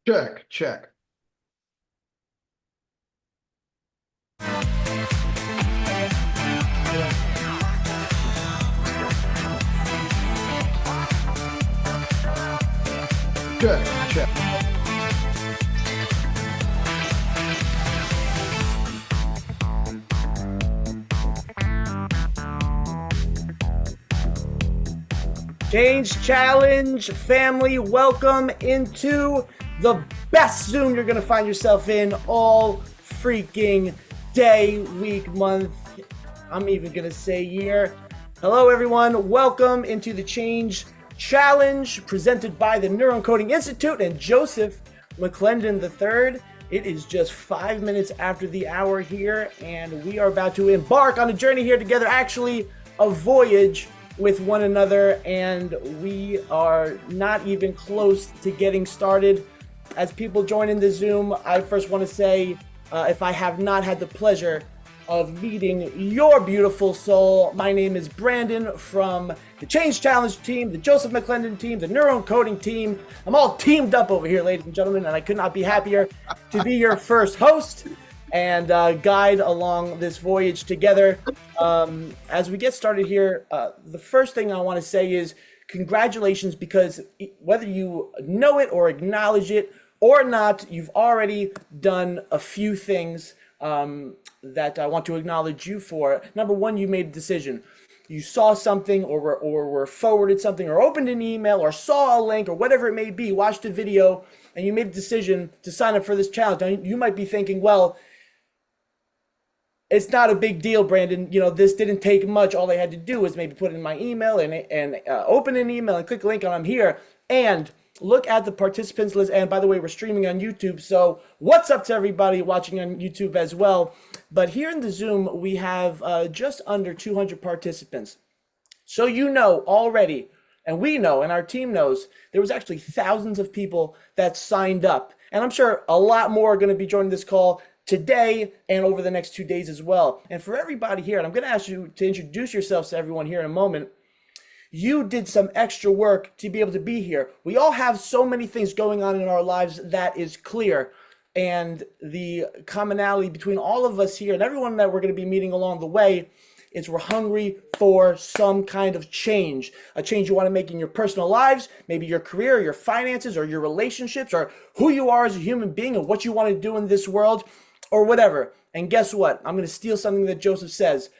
Check, check. Check, check. Change Challenge family, welcome into the best Zoom you're going to find yourself in all freaking day, week, month. I'm even going to say year. Hello, everyone. Welcome into the Change Challenge presented by the Neurocoding Institute and Joseph McClendon III. It is just 5 minutes after the hour here, and we are about to embark on a journey here together, actually, a voyage with one another, and we are not even close to getting started. As people join in the Zoom, I first want to say, if I have not had the pleasure of meeting your beautiful soul, my name is Brandon from the Change Challenge team, the Joseph McClendon team, the Neurocoding team. I'm all teamed up over here, ladies and gentlemen, and I could not be happier to be your first host and guide along this voyage together. As we get started here, the first thing I want to say is congratulations, because whether you know it or acknowledge it or not, you've already done a few things that I want to acknowledge you for. Number one, you made a decision. You saw something or were forwarded something or opened an email or saw a link or whatever it may be, watched a video, and you made a decision to sign up for this challenge. Now, you might be thinking, well, it's not a big deal, Brandon. You know, this didn't take much. All I had to do was maybe put in my email and open an email and click a link, and I'm here. And look at the participants list. And by the way, we're streaming on YouTube, so what's up to everybody watching on YouTube as well. But here in the Zoom, we have just under 200 participants. So you know already, and we know, and our team knows, there was actually thousands of people that signed up. And I'm sure a lot more are going to be joining this call today and over the next 2 days as well. And for everybody here, and I'm going to ask you to introduce yourselves to everyone here in a moment, you did some extra work to be able to be here. We all have so many things going on in our lives, that is clear. And the commonality between all of us here and everyone that we're going to be meeting along the way is we're hungry for some kind of change. A change you want to make in your personal lives, maybe your career, or your finances, or your relationships, or who you are as a human being and what you want to do in this world, or whatever. And guess what? I'm going to steal something that Joseph says.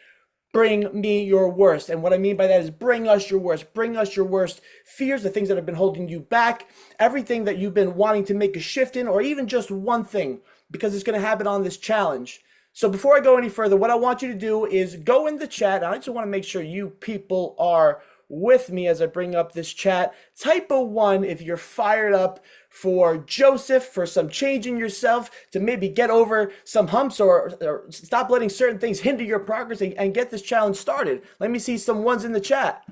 Bring me your worst. And what I mean by that is bring us your worst. Bring us your worst fears, the things that have been holding you back, everything that you've been wanting to make a shift in, or even just one thing, because it's going to happen on this challenge. So before I go any further, what I want you to do is go in the chat. I just want to make sure you people are with me as I bring up this chat. Type a 1 if you're fired up for Joseph, for some change in yourself, to maybe get over some humps or stop letting certain things hinder your progress and get this challenge started. Let me see some ones in the chat.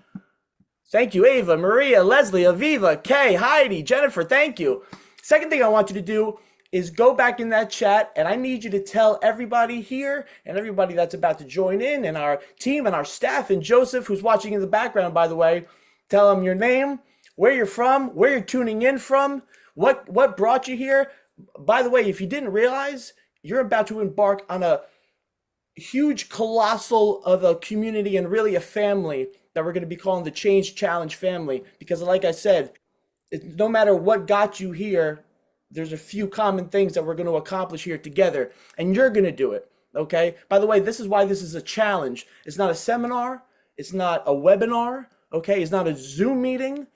Thank you, Ava, Maria, Leslie, Aviva, Kay, Heidi, Jennifer, thank you. Second thing I want you to do is go back in that chat, and I need you to tell everybody here and everybody that's about to join in, and our team and our staff, and Joseph, who's watching in the background, by the way, tell them your name, where you're from, where you're tuning in from, what brought you here. By the way, if you didn't realize, you're about to embark on a huge, colossal of a community and really a family that we're going to be calling the Change Challenge family, because like I said, no matter what got you here, there's a few common things that we're going to accomplish here together, and you're going to do it, okay? By the way, this is why this is a challenge. It's not a seminar. It's not a webinar, okay? It's not a Zoom meeting.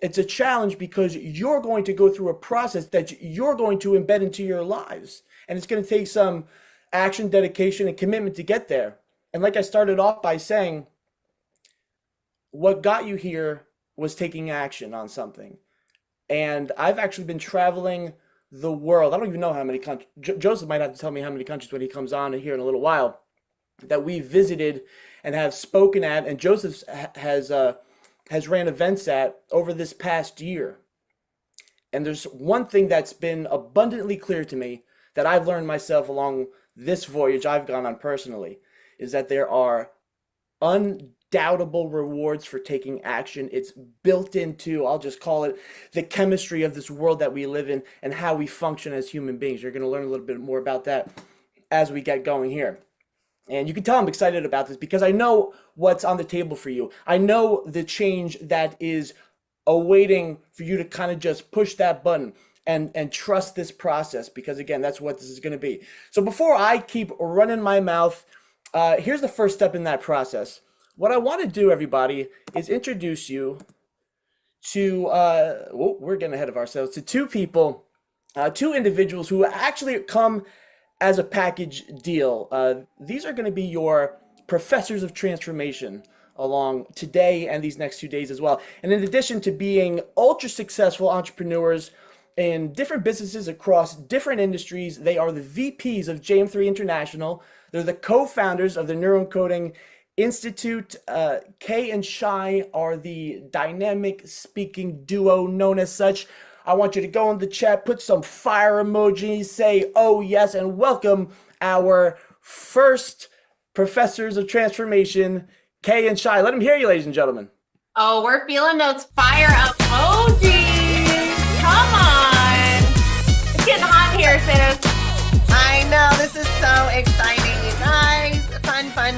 It's a challenge because you're going to go through a process that you're going to embed into your lives, and it's going to take some action, dedication, and commitment to get there. And like I started off by saying, what got you here was taking action on something. And I've actually been traveling the world. I don't even know how many countries. Joseph might have to tell me how many countries when he comes on here in a little while that we visited and have spoken at. And Joseph has ran events at over this past year. And there's one thing that's been abundantly clear to me that I've learned myself along this voyage I've gone on personally, is that there are undoubtable rewards for taking action. It's built into, I'll just call it, the chemistry of this world that we live in and how we function as human beings. You're going to learn a little bit more about that as we get going here. And you can tell I'm excited about this because I know what's on the table for you. I know the change that is awaiting for you to kind of just push that button and trust this process, because again, that's what this is going to be. So before I keep running my mouth, here's the first step in that process. What I want to do, everybody, is introduce you to, we're getting ahead of ourselves, to two people, two individuals who actually come as a package deal. These are going to be your professors of transformation along today and these next 2 days as well. And in addition to being ultra successful entrepreneurs in different businesses across different industries, they are the VPs of JM3 International. They're the co-founders of the Neuroencoding Institute. Kay and Shai are the dynamic speaking duo known as such. I want you to go in the chat, put some fire emojis, say, oh yes, and welcome our first professors of transformation, Kay and Shai. Let them hear you, ladies and gentlemen. Oh, we're feeling those fire emojis. Come on. It's getting hot here, sis. I know, this is so exciting, you guys.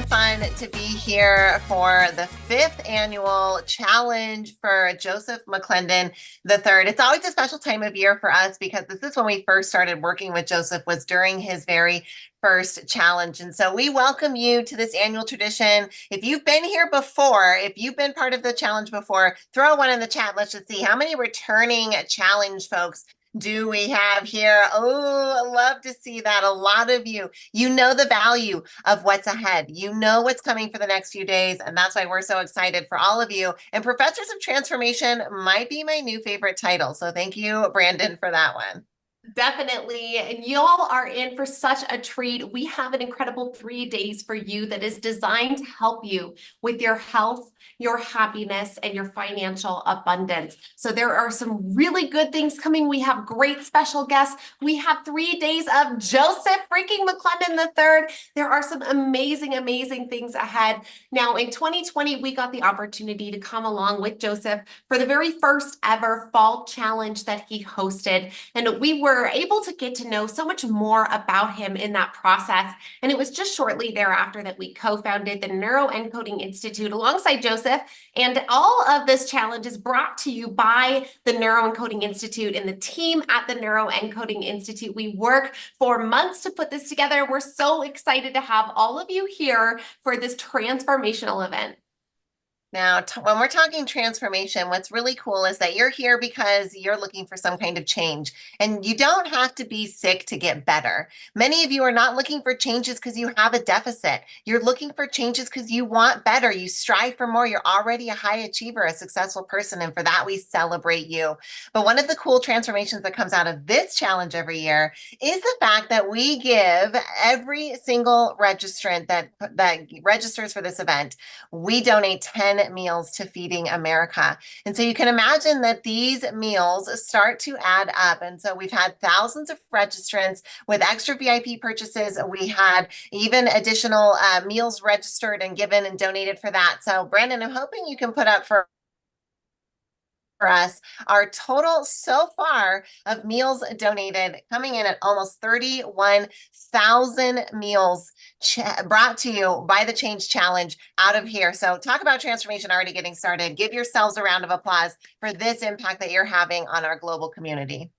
Fun to be here for the 5th annual challenge for Joseph McClendon III. It's always a special time of year for us because this is when we first started working with Joseph, was during his very first challenge. And so we welcome you to this annual tradition. If you've been here before, if you've been part of the challenge before, throw one in the chat. Let's just see how many returning challenge folks do we have here. Oh, I love to see that. A lot of you know the value of what's ahead. You know what's coming for the next few days. And that's why we're so excited for all of you. And Professors of Transformation might be my new favorite title. So thank you, Brandon, for that one. Definitely. And y'all are in for such a treat. We have an incredible 3 days for you that is designed to help you with your health, your happiness, and your financial abundance. So there are some really good things coming. We have great special guests. We have 3 days of Joseph freaking McClendon III. There are some amazing, amazing things ahead. Now, in 2020, we got the opportunity to come along with Joseph for the very first ever fall challenge that he hosted. And we were able to get to know so much more about him in that process. And it was just shortly thereafter that we co-founded the Neuroencoding Institute alongside Joseph. And all of this challenge is brought to you by the Neuroencoding Institute and the team at the Neuroencoding Institute. We work for months to put this together. We're so excited to have all of you here for this transformational event. Now, when we're talking transformation, what's really cool is that you're here because you're looking for some kind of change, and you don't have to be sick to get better. Many of you are not looking for changes because you have a deficit. You're looking for changes because you want better. You strive for more. You're already a high achiever, a successful person, and for that, we celebrate you. But one of the cool transformations that comes out of this challenge every year is the fact that we give every single registrant that registers for this event, we donate 10 meals to Feeding America. And so you can imagine that these meals start to add up. And so we've had thousands of registrants with extra VIP purchases. We had even additional meals registered and given and donated for that. So Brandon, I'm hoping you can put up for us our total so far of meals donated, coming in at almost 31,000 meals brought to you by the Change Challenge out of here. So talk about transformation already getting started. Give yourselves a round of applause for this impact that you're having on our global community.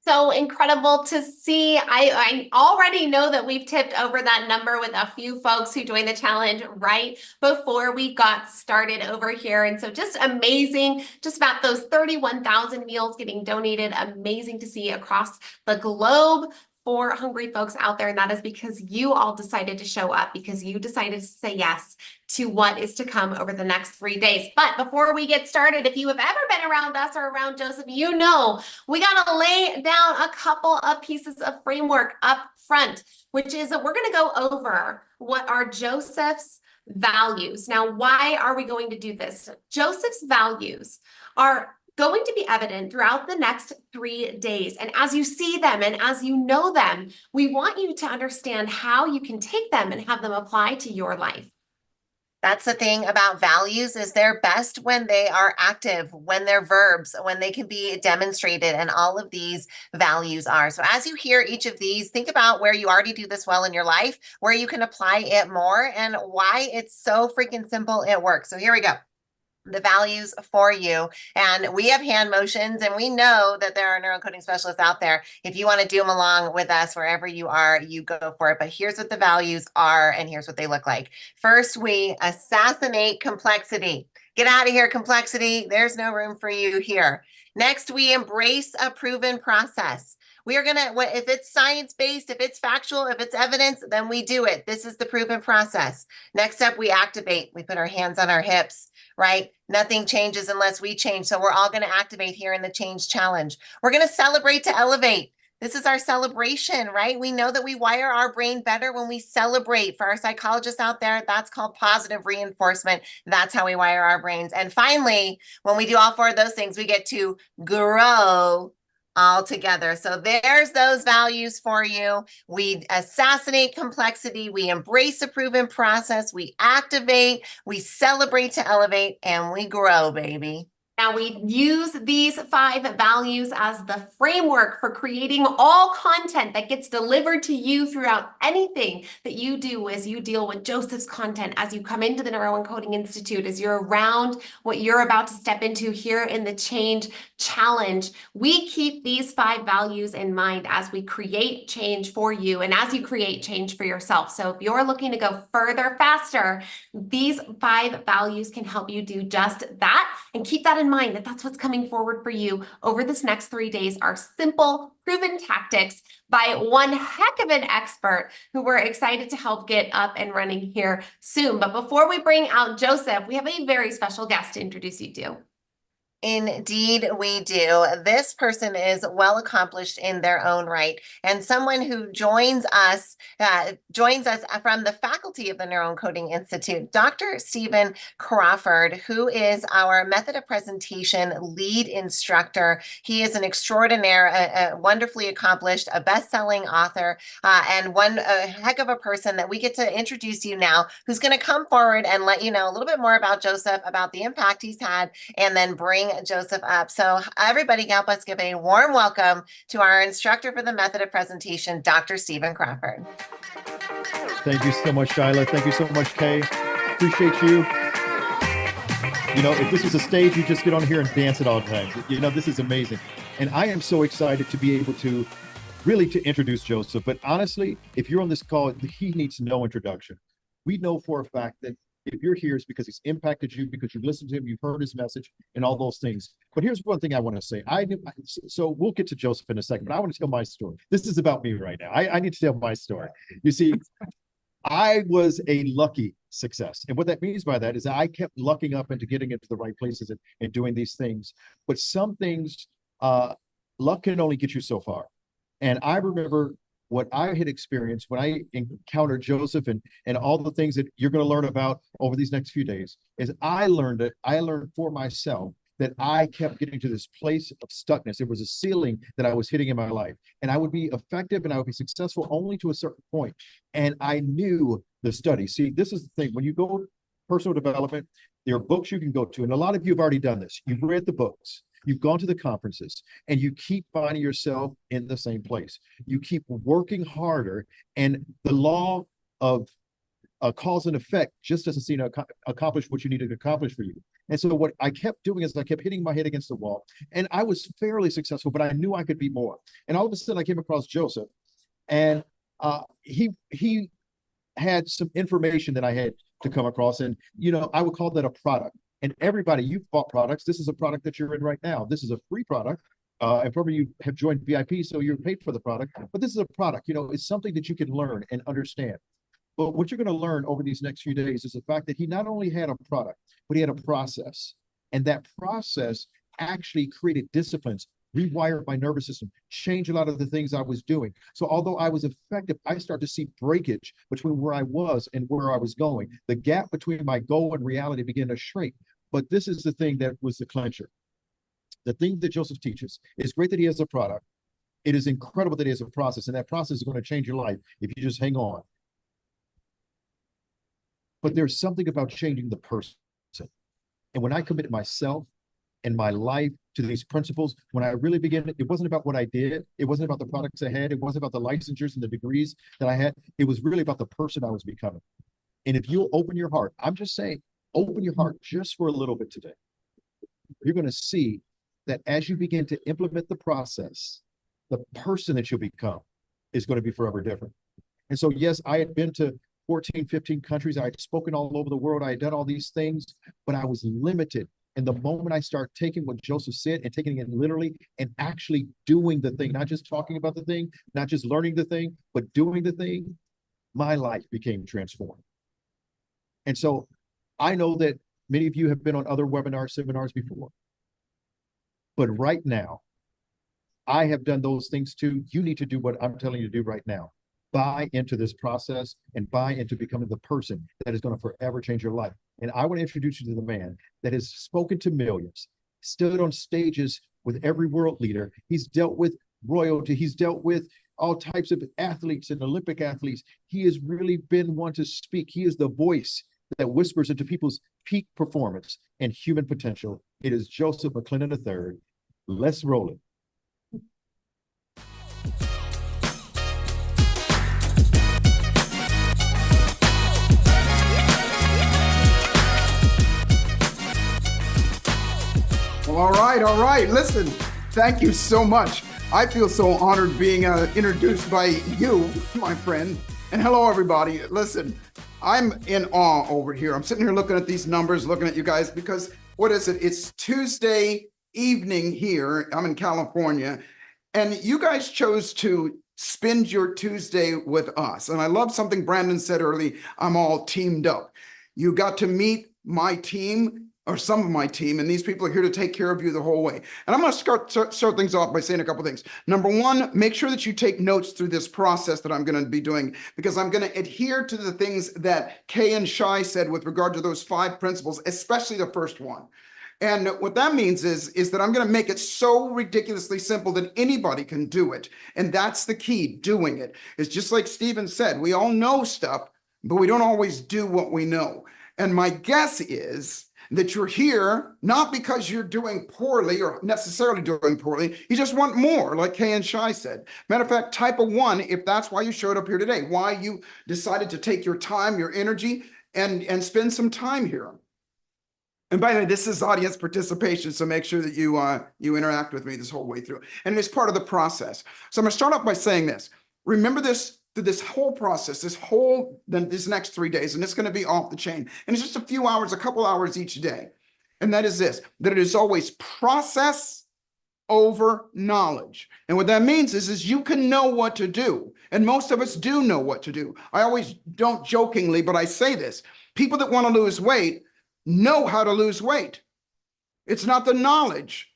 So incredible to see. I already know that we've tipped over that number with a few folks who joined the challenge right before we got started over here. And so just amazing, just about those 31,000 meals getting donated. Amazing to see across the globe for hungry folks out there. And that is because you all decided to show up, because you decided to say yes to what is to come over the next 3 days. But before we get started, if you have ever been around us or around Joseph, you know we got to lay down a couple of pieces of framework up front, which is that we're going to go over what are Joseph's values. Now, why are we going to do this? Joseph's values are going to be evident throughout the next 3 days. And as you see them and as you know them, we want you to understand how you can take them and have them apply to your life. That's the thing about values is they're best when they are active, when they're verbs, when they can be demonstrated, and all of these values are. So as you hear each of these, think about where you already do this well in your life, where you can apply it more, and why it's so freaking simple it works. So here we go. The values for you. And we have hand motions, and we know that there are neurocoding specialists out there. If you want to do them along with us, wherever you are, you go for it. But here's what the values are, and here's what they look like. First, we assassinate complexity. Get out of here, complexity. There's no room for you here. Next, we embrace a proven process. We are going to, if it's science-based, if it's factual, if it's evidence, then we do it. This is the proven process. Next up, we activate. We put our hands on our hips, right? Nothing changes unless we change. So we're all going to activate here in the change challenge. We're going to celebrate to elevate. This is our celebration, right? We know that we wire our brain better when we celebrate. For our psychologists out there, that's called positive reinforcement. That's how we wire our brains. And finally, when we do all four of those things, we get to grow all together. So there's those values for you. We assassinate complexity, we embrace a proven process, we activate, we celebrate to elevate, and we grow, baby. Now, we use these 5 values as the framework for creating all content that gets delivered to you throughout anything that you do as you deal with Joseph's content, as you come into the Neuroencoding Institute, as you're around what you're about to step into here in the Change Challenge. We keep these 5 values in mind as we create change for you and as you create change for yourself. So if you're looking to go further, faster, these 5 values can help you do just that, and keep that in mind that that's what's coming forward for you over this next 3 days are simple, proven tactics by one heck of an expert who we're excited to help get up and running here soon. But before we bring out Joseph, we have a very special guest to introduce you to. Indeed, we do. This person is well accomplished in their own right, and someone who joins us from the faculty of the Neuroencoding Institute, Dr. Stephen Crawford, who is our method of presentation lead instructor. He is an extraordinaire, wonderfully accomplished, a best-selling author, and one heck of a person that we get to introduce you now, who's going to come forward and let you know a little bit more about Joseph, about the impact he's had, and then bring Joseph up. So everybody help us give a warm welcome to our instructor for the method of presentation, Dr. Stephen Crawford. Thank you so much, Shyla. Thank you so much, Kay. Appreciate you. You know, if this was a stage, you just get on here and dance at all times. You know, this is amazing. And I am so excited to be able to introduce Joseph. But honestly, if you're on this call, he needs no introduction. We know for a fact that if you're here, it's because he's impacted you, because you've listened to him, you've heard his message, and all those things. But here's one thing I want to say. So we'll get to Joseph in a second, but I want to tell my story. This is about me right now. I need to tell my story. You see, I was a lucky success. And what that means by that is I kept lucking up into getting into the right places and doing these things. But some things, luck can only get you so far. And I remember what I had experienced when I encountered Joseph and all the things that you're going to learn about over these next few days is I learned for myself that I kept getting to this place of stuckness. It was a ceiling that I was hitting in my life, and I would be effective and I would be successful only to a certain point. And I knew the study. See, this is the thing. When you go personal development, there are books you can go to, and a lot of you have already done this. You've read the books. You've gone to the conferences, and you keep finding yourself in the same place. You keep working harder, and the law of cause and effect just doesn't seem to accomplish what you need to accomplish for you. And so what I kept doing is I kept hitting my head against the wall, and I was fairly successful, but I knew I could be more. And all of a sudden I came across Joseph, and he had some information that I had to come across, and I would call that a product. And everybody, you've bought products. This is a product that you're in right now. This is a free product. And probably you have joined VIP, so you're paid for the product. But this is a product, it's something that you can learn and understand. But what you're going to learn over these next few days is the fact that he not only had a product, but he had a process. And that process actually created disciplines, rewired my nervous system, changed a lot of the things I was doing. So although I was effective, I started to see breakage between where I was and where I was going. The gap between my goal and reality began to shrink. But this is the thing that was the clincher. The thing that Joseph teaches, it's great that he has a product. It is incredible that he has a process, and that process is going to change your life if you just hang on. but there's something about changing the person. And when I committed myself and my life to these principles, when I really began, it wasn't about what I did. It wasn't about the products I had. It wasn't about the licensures and the degrees that I had. It was really about the person I was becoming. And if you'll open your heart, I'm just saying, open your heart just for a little bit today. You're going to see that as you begin to implement the process, the person that you'll become is going to be forever different. And so, yes, I had been to 14, 15 countries. I had spoken all over the world. I had done all these things, but I was limited. And the moment I start taking what Joseph said and taking it literally and actually doing the thing, not just talking about the thing, not just learning the thing, but doing the thing, my life became transformed. And so I know that many of you have been on other webinars, seminars before. But right now, I have done those things too. You need to do what I'm telling you to do right now. Buy into this process and buy into becoming the person that is going to forever change your life. And I want to introduce you to the man that has spoken to millions, stood on stages with every world leader. He's dealt with royalty. He's dealt with all types of athletes and Olympic athletes. He has really been one to speak. He is the voice that whispers into people's peak performance and human potential. It is Joseph McClendon III. Let's roll it. Well, all right. Listen, thank you so much. I feel so honored being introduced by you, my friend. And hello, everybody. Listen, I'm in awe over here. I'm sitting here looking at these numbers, looking at you guys, because what is it? It's Tuesday evening here. I'm in California. And you guys chose to spend your Tuesday with us. And I love something Brandon said early. I'm all teamed up. You got to meet my team, or some of my team, and these people are here to take care of you the whole way. And I'm going to start things off by saying a couple things. Number one, make sure that you take notes through this process that I'm going to be doing, because I'm going to adhere to the things that Kay and Shai said with regard to those 5 principles, especially the first one. And what that means is that I'm going to make it so ridiculously simple that anybody can do it. And that's the key, doing it. It's just like Stephen said, we all know stuff, but we don't always do what we know. And my guess is that you're here not because you're doing poorly or necessarily doing poorly. You just want more, like Kay and Shai said. Matter of fact, type a 1 if that's why you showed up here today, why you decided to take your time, your energy, and spend some time here. And by the way, this is audience participation, so make sure that you interact with me this whole way through. And it's part of the process. So I'm going to start off by saying this. Remember this. Through this whole process, this next 3 days, and it's going to be off the chain. And it's just a few hours, a couple hours each day. And that is this, that it is always process over knowledge. And what that means is you can know what to do. And most of us do know what to do. I always don't jokingly, but I say this. People that want to lose weight know how to lose weight. It's not the knowledge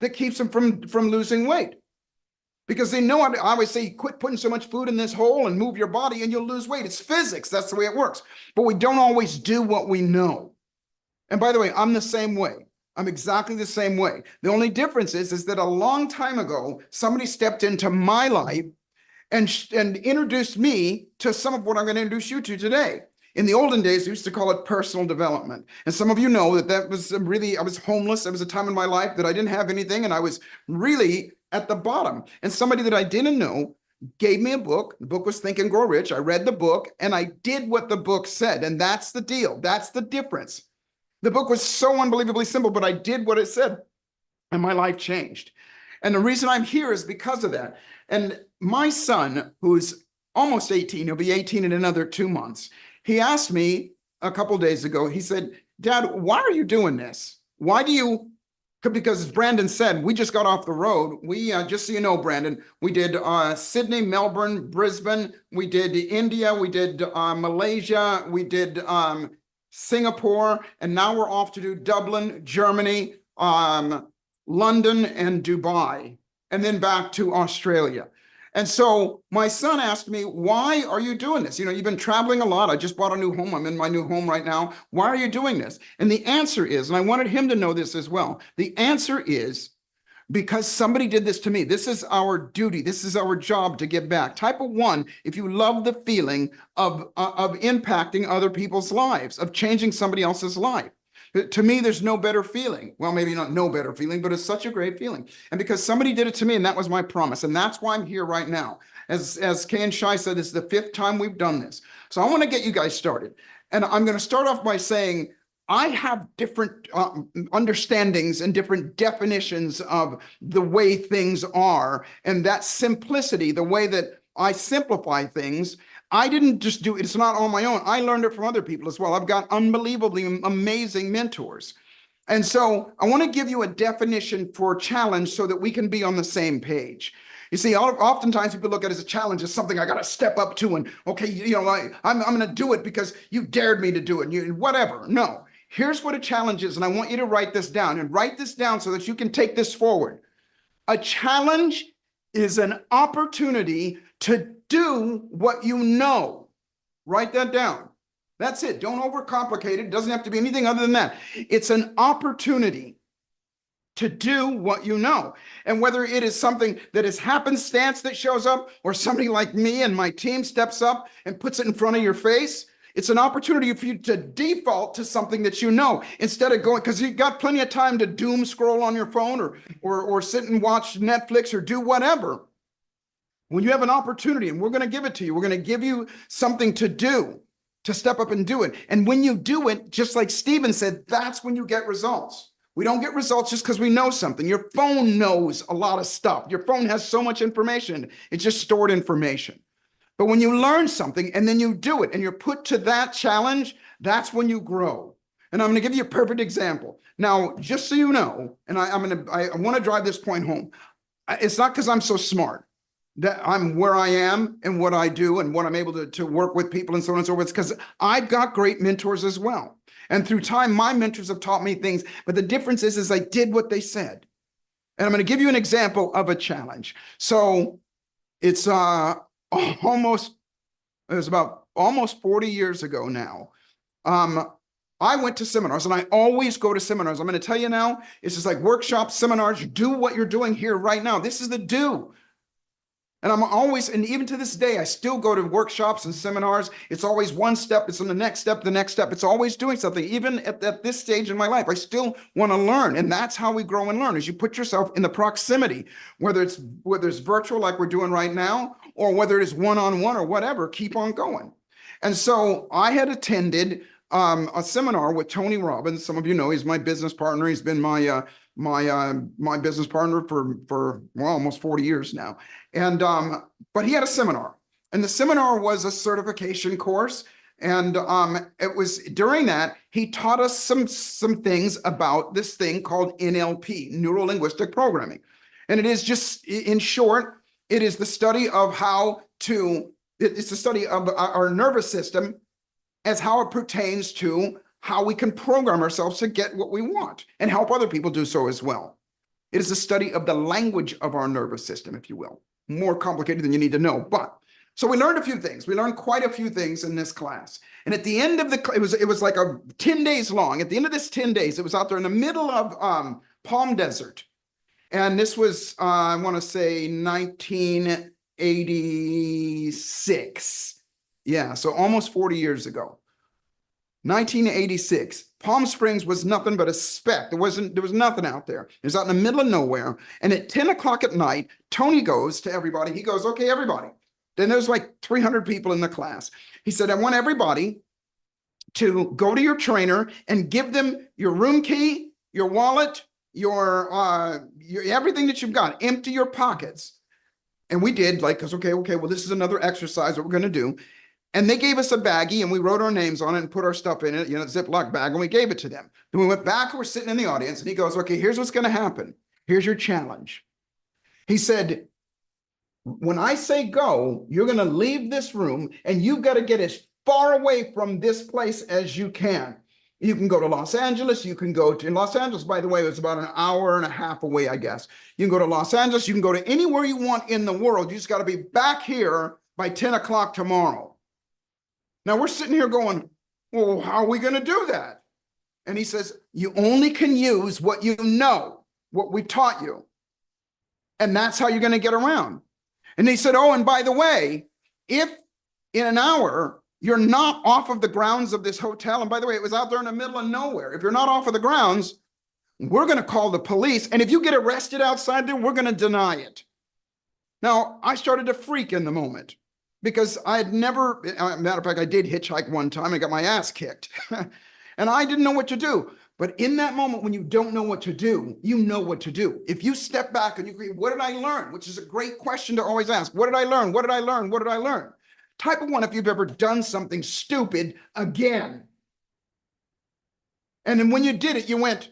that keeps them from losing weight. Because they know, I always say, quit putting so much food in this hole and move your body and you'll lose weight. It's physics. That's the way it works. But we don't always do what we know. And by the way, I'm the same way. I'm exactly the same way. The only difference is that a long time ago, somebody stepped into my life and introduced me to some of what I'm going to introduce you to today. In the olden days, we used to call it personal development. And some of you know that was really, I was homeless. There was a time in my life that I didn't have anything and I was really at the bottom. And somebody that I didn't know gave me a book. The book was Think and Grow Rich. I read the book and I did what the book said. And that's the deal. That's the difference. The book was so unbelievably simple, but I did what it said and my life changed. And the reason I'm here is because of that. And my son, who's almost 18, he'll be 18 in another 2 months. He asked me a couple of days ago, he said, Dad, why are you doing this? Why do you? Because as Brandon said, we just got off the road. We, just so you know, Brandon, we did Sydney, Melbourne, Brisbane. We did India. We did Malaysia. We did Singapore. And now we're off to do Dublin, Germany, London, and Dubai, and then back to Australia. And so my son asked me, why are you doing this? You know, you've been traveling a lot. I just bought a new home. I'm in my new home right now. Why are you doing this? And the answer is, and I wanted him to know this as well. The answer is because somebody did this to me. This is our duty. This is our job to give back. Type of 1, if you love the feeling of impacting other people's lives, of changing somebody else's life. To me, there's no better feeling. Well, maybe not no better feeling, but it's such a great feeling. And because somebody did it to me, and that was my promise. And that's why I'm here right now. As Kay and Shai said, this is the 5th time we've done this. So I want to get you guys started. And I'm going to start off by saying, I have different understandings and different definitions of the way things are. And that simplicity, the way that I simplify things, I didn't just do it. It's not on my own. I learned it from other people as well. I've got unbelievably amazing mentors. And so I want to give you a definition for challenge so that we can be on the same page. You see, oftentimes people look at it as a challenge as something I got to step up to and, okay, you know, I'm going to do it because you dared me to do it, and whatever. No, here's what a challenge is. And I want you to write this down and write this down so that you can take this forward. A challenge is an opportunity to do what you know. Write that down. That's it. Don't overcomplicate it. It doesn't have to be anything other than that. It's an opportunity to do what you know. And whether it is something that is happenstance that shows up, or somebody like me and my team steps up and puts it in front of your face, it's an opportunity for you to default to something that you know, instead of going, because you've got plenty of time to doom scroll on your phone or sit and watch Netflix or do whatever. When you have an opportunity, and we're going to give it to you, we're going to give you something to do, to step up and do it. And when you do it, just like Stephen said, that's when you get results. We don't get results just because we know something. Your phone knows a lot of stuff. Your phone has so much information. It's just stored information. But when you learn something and then you do it and you're put to that challenge, that's when you grow. And I'm going to give you a perfect example. Now, just so you know, and I want to drive this point home. It's not because I'm so smart that I'm where I am and what I do and what I'm able to work with people and so on and so forth. It's because I've got great mentors as well. And through time, my mentors have taught me things. But the difference is I did what they said. And I'm going to give you an example of a challenge. So it's about almost 40 years ago now. I went to seminars, and I always go to seminars. I'm going to tell you now, it's just like workshops, seminars. Do what you're doing here right now. This is the do. And I'm always, and even to this day, I still go to workshops and seminars. It's always one step. It's on the next step, the next step. It's always doing something. Even at this stage in my life, I still want to learn. And that's how we grow and learn, is you put yourself in the proximity, whether it's virtual like we're doing right now, or whether it is one-on-one or whatever, keep on going. And so I had attended a seminar with Tony Robbins. Some of you know, he's my business partner. He's been my business partner for almost 40 years now. And but he had a seminar, and the seminar was a certification course. And it was during that he taught us some things about this thing called NLP, neuro linguistic programming. And it is just, in short, it is the study of it's the study of our nervous system as how it pertains to how we can program ourselves to get what we want and help other people do so as well. It is a study of the language of our nervous system, if you will. More complicated than you need to know. But so we learned a few things. We learned quite a few things in this class. And at the end of it was like 10 days long. At the end of this 10 days, it was out there in the middle of Palm Desert. And this was, I want to say 1986. Yeah, so almost 40 years ago. 1986. Palm Springs was nothing but a speck. There was nothing out there. It was out in the middle of nowhere. And at 10 o'clock at night, Tony goes to everybody. He goes, okay, everybody. Then there's like 300 people in the class. He said, I want everybody to go to your trainer and give them your room key, your wallet, your everything that you've got. Empty your pockets. And we did, like, because okay, well, this is another exercise that we're going to do. And they gave us a baggie, and we wrote our names on it and put our stuff in it, a Ziploc bag, and we gave it to them. Then we went back, and we're sitting in the audience, and he goes, okay, here's what's going to happen. Here's your challenge. He said, when I say go, you're going to leave this room, and you've got to get as far away from this place as you can. You can go to Los Angeles. You can go to Los Angeles, by the way, it's about an hour and a half away, I guess. You can go to Los Angeles. You can go to anywhere you want in the world. You just got to be back here by 10 o'clock tomorrow. Now we're sitting here going, well, how are we going to do that? And he says, you only can use what you know, what we've taught you. And that's how you're going to get around. And they said, oh, and by the way, if in an hour you're not off of the grounds of this hotel, and by the way, it was out there in the middle of nowhere. If you're not off of the grounds, we're going to call the police. And if you get arrested outside there, we're going to deny it. Now, I started to freak in the moment because I had never, matter of fact, I did hitchhike one time and got my ass kicked. And I didn't know what to do. But in that moment, when you don't know what to do, you know what to do. If you step back and you agree, what did I learn? Which is a great question to always ask. What did I learn? What did I learn? What did I learn? Type of one if you've ever done something stupid again. And then when you did it, you went,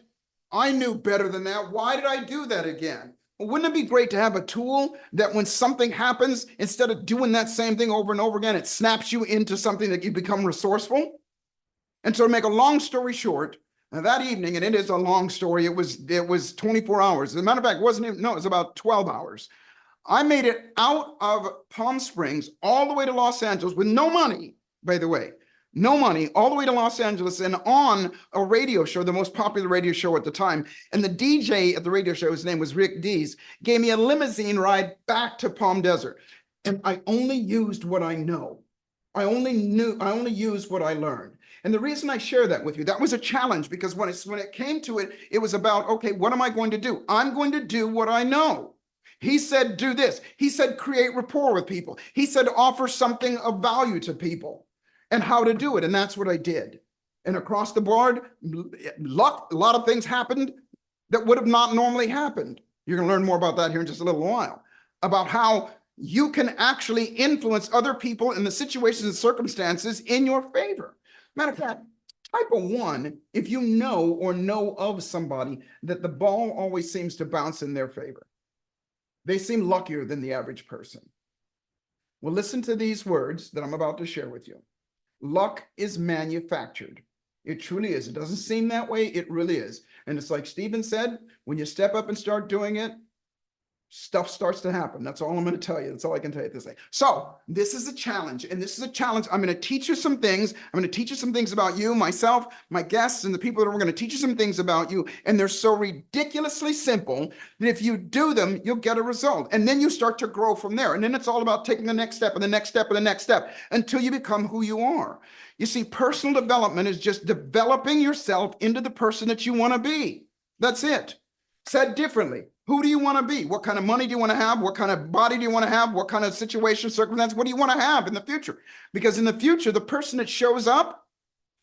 I knew better than that. Why did I do that again? Well, wouldn't it be great to have a tool that when something happens, instead of doing that same thing over and over again, it snaps you into something that you become resourceful? And so to make a long story short, that evening, and it is a long story, it was 24 hours. As a matter of fact, it wasn't even, no, it was about 12 hours. I made it out of Palm Springs all the way to Los Angeles with no money, by the way. No money, all the way to Los Angeles and on a radio show, the most popular radio show at the time. And the DJ at the radio show, his name was Rick Dees, gave me a limousine ride back to Palm Desert. And I only used what I know. I only used what I learned. And the reason I share that with you, that was a challenge because when it came to it, it was about, okay, what am I going to do? I'm going to do what I know. He said, do this. He said, create rapport with people. He said, offer something of value to people. And how to do it. And that's what I did. And across the board, luck, a lot of things happened that would have not normally happened. You're going to learn more about that here in just a little while, about how you can actually influence other people in the situations and circumstances in your favor. Matter of fact, type of one, if you know or know of somebody that the ball always seems to bounce in their favor. They seem luckier than the average person. Well, listen to these words that I'm about to share with you. Luck is manufactured. It truly is. It doesn't seem that way. It really is. And it's like Stephen said, when you step up and start doing it, stuff starts to happen. That's all I'm going to tell you. That's all I can tell you at this day. So this is a challenge, and this is a challenge. I'm going to teach you some things. I'm going to teach you some things about you, myself, my guests, and the people that are going to teach you some things about you. And they're so ridiculously simple that if you do them, you'll get a result. And then you start to grow from there. And then it's all about taking the next step and the next step and the next step until you become who you are. You see, personal development is just developing yourself into the person that you want to be. That's it. Said differently. Who do you want to be? What kind of money do you want to have? What kind of body do you want to have? What kind of situation, circumstance? What do you want to have in the future? Because in the future, the person that shows up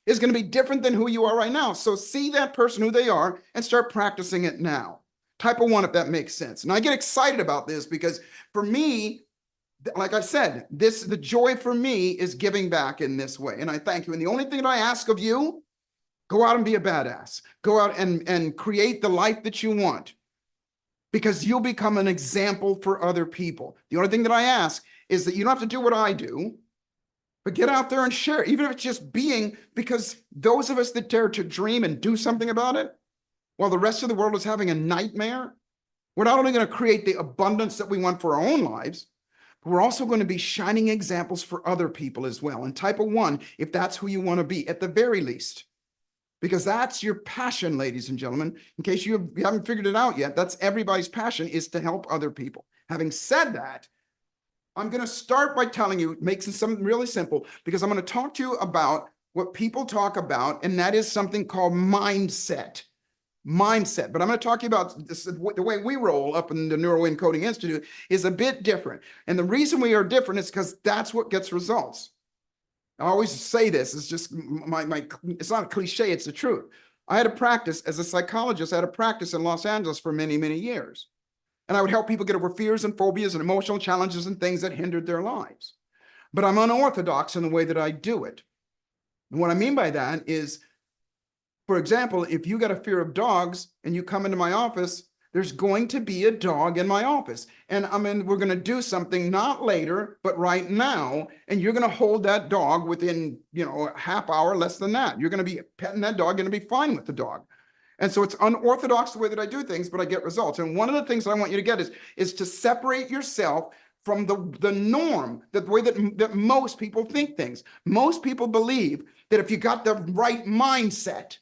is going to be different than who you are right now. So see that person, who they are, and start practicing it now. Type of one, if that makes sense. And I get excited about this because for me, like I said, the joy for me is giving back in this way. And I thank you. And the only thing that I ask of you, go out and be a badass. Go out and create the life that you want. Because you'll become an example for other people. The only thing that I ask is that you don't have to do what I do, but get out there and share, even if it's just being, because those of us that dare to dream and do something about it, while the rest of the world is having a nightmare, we're not only going to create the abundance that we want for our own lives, but we're also going to be shining examples for other people as well. And type of one, if that's who you want to be, at the very least. Because that's your passion, ladies and gentlemen. In case you haven't figured it out yet, that's everybody's passion, is to help other people. Having said that, I'm going to start by telling you, making something really simple, because I'm going to talk to you about what people talk about, and that is something called mindset. Mindset. But I'm going to talk to you about this, the way we roll up in the Neuroencoding Institute is a bit different. And the reason we are different is because that's what gets results. I always say this, it's just it's not a cliche, it's the truth. I had a practice as a psychologist, I had a practice in Los Angeles for many, many years. And I would help people get over fears and phobias and emotional challenges and things that hindered their lives. But I'm unorthodox in the way that I do it. And what I mean by that is, for example, if you got a fear of dogs and you come into my office, there's going to be a dog in my office. And we're going to do something not later, but right now. And you're going to hold that dog within, a half hour, less than that. You're going to be petting that dog, going to be fine with the dog. And so it's unorthodox the way that I do things, but I get results. And one of the things that I want you to get is to separate yourself from the norm, the way that most people think things. Most people believe that if you got the right mindset,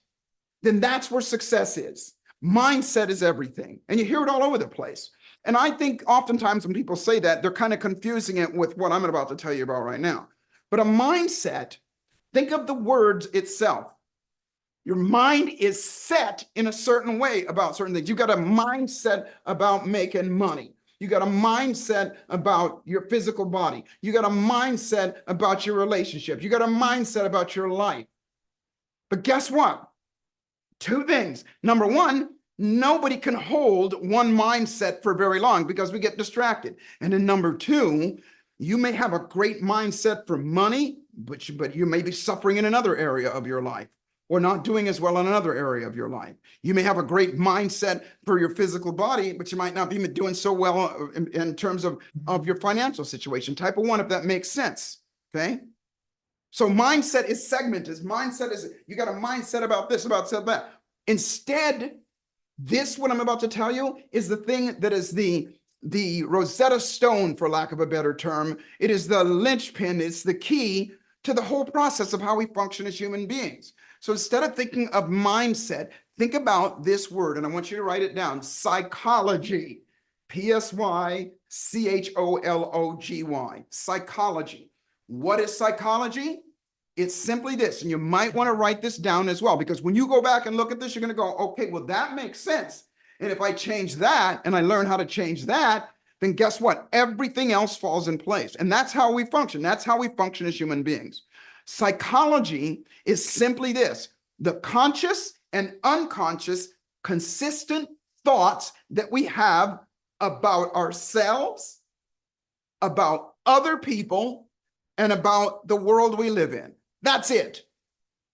then that's where success is. Mindset is everything. And you hear it all over the place. And I think oftentimes when people say that, they're kind of confusing it with what I'm about to tell you about right now. But a mindset, think of the words itself. Your mind is set in a certain way about certain things. You got a mindset about making money. You got a mindset about your physical body. You got a mindset about your relationship. You got a mindset about your life. But guess what? Two things. Number one, nobody can hold one mindset for very long because we get distracted. And then number two, you may have a great mindset for money, but you may be suffering in another area of your life, or not doing as well in another area of your life. You may have a great mindset for your physical body, but you might not be doing so well in terms of your financial situation. Type of one, if that makes sense, okay? So mindset is segmented. Mindset is, you got a mindset about this, about that. Instead, this, what I'm about to tell you, is the thing that is the Rosetta Stone, for lack of a better term. It is the linchpin, it's the key to the whole process of how we function as human beings. So instead of thinking of mindset, think about this word, and I want you to write it down, psychology, Psychology, psychology. What is psychology? It's simply this, and you might want to write this down as well, because when you go back and look at this, you're going to go, okay, well, that makes sense. And if I change that and I learn how to change that, then guess what? Everything else falls in place. And that's how we function. That's how we function as human beings. Psychology is simply this: the conscious and unconscious consistent thoughts that we have about ourselves, about other people, and about the world we live in. That's it.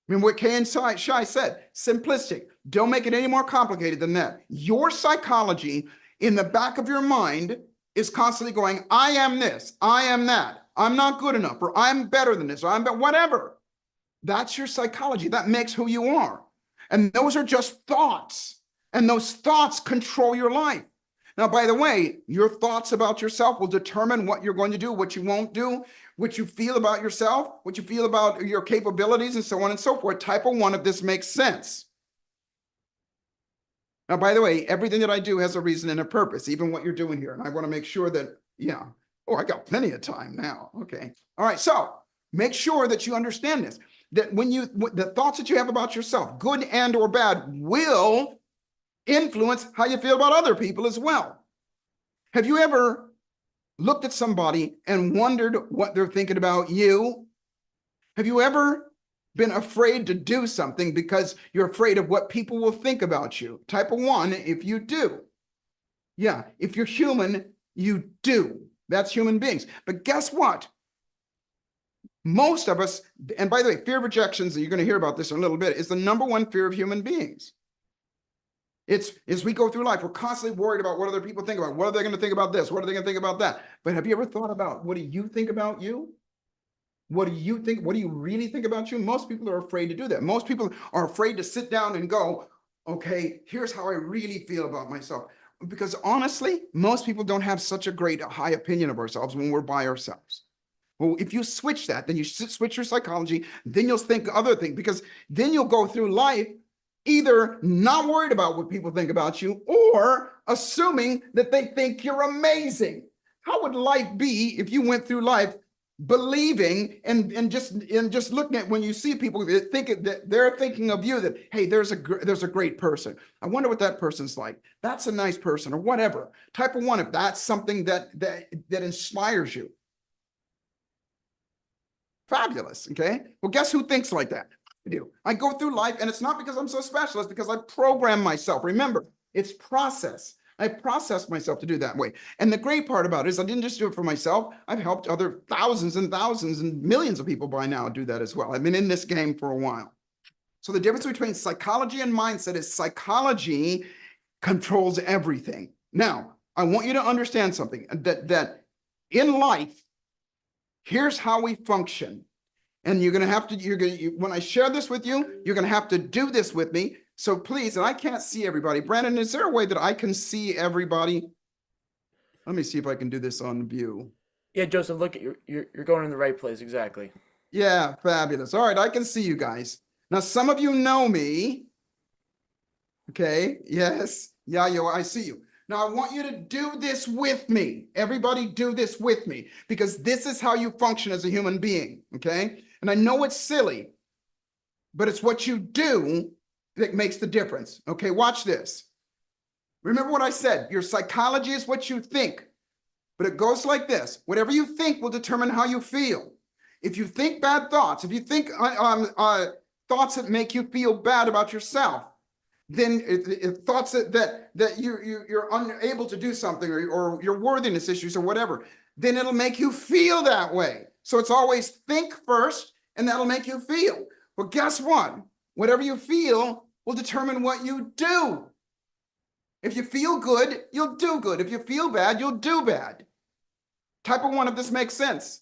I mean, what Kay and Shai said, simplistic. Don't make it any more complicated than that. Your psychology in the back of your mind is constantly going, I am this, I am that, I'm not good enough, or I'm better than this, or I'm whatever. That's your psychology. That makes who you are. And those are just thoughts. And those thoughts control your life. Now, by the way, your thoughts about yourself will determine what you're going to do, what you won't do, what you feel about yourself, what you feel about your capabilities, and so on and so forth. Type of one, if this makes sense. Now, by the way, everything that I do has a reason and a purpose, even what you're doing here. And I want to make sure that, yeah. Oh, I got plenty of time now. Okay. All right. So make sure that you understand this, that when the thoughts that you have about yourself, good and or bad, will influence how you feel about other people as well. Have you ever looked at somebody and wondered what they're thinking about you? Have you ever been afraid to do something because you're afraid of what people will think about you? Type of one, if you do. Yeah, if you're human, you do. That's human beings. But guess what? Most of us, and by the way, fear of rejections, you're going to hear about this in a little bit, is the number one fear of human beings. It's as we go through life, we're constantly worried about what other people think about. What are they going to think about this? What are they going to think about that? But have you ever thought about, what do you think about you? What do you think? What do you really think about you? Most people are afraid to do that. Most people are afraid to sit down and go, okay, here's how I really feel about myself. Because honestly, most people don't have such a great high opinion of ourselves when we're by ourselves. Well, if you switch that, then you switch your psychology, then you'll think other things, because then you'll go through life either not worried about what people think about you or assuming that they think you're amazing. How would life be if you went through life believing and just looking at, when you see people that think that they're thinking of you, that, hey, there's a great person. I wonder what that person's like. That's a nice person, or whatever. Type of one, if that's something that inspires you. Fabulous. Okay. Well, guess who thinks like that? I do. I go through life, and it's not because I'm so special. It's because I program myself. Remember, it's process. I process myself to do that way. And the great part about it is I didn't just do it for myself. I've helped other thousands and thousands and millions of people by now do that as well. I've been in this game for a while. So the difference between psychology and mindset is psychology controls everything. Now, I want you to understand something, that in life, here's how we function. And you're going to have to, when I share this with you, you're going to have to do this with me. So please, and I can't see everybody. Brandon, is there a way that I can see everybody? Let me see if I can do this on view. Yeah, Joseph, look, you're going in the right place. Exactly. Yeah, fabulous. All right, I can see you guys. Now, some of you know me. Okay, yes. Yeah, yo, I see you. Now, I want you to do this with me. Everybody do this with me, because this is how you function as a human being, okay? And I know it's silly, but it's what you do that makes the difference. Okay, watch this. Remember what I said, your psychology is what you think, but it goes like this. Whatever you think will determine how you feel. If you think bad thoughts, if you think thoughts that make you feel bad about yourself, then if thoughts that you're unable to do something, or your worthiness issues or whatever, then it'll make you feel that way. So it's always think first, and that'll make you feel. But guess what? Whatever you feel will determine what you do. If you feel good, you'll do good. If you feel bad, you'll do bad. Type of one, if this makes sense.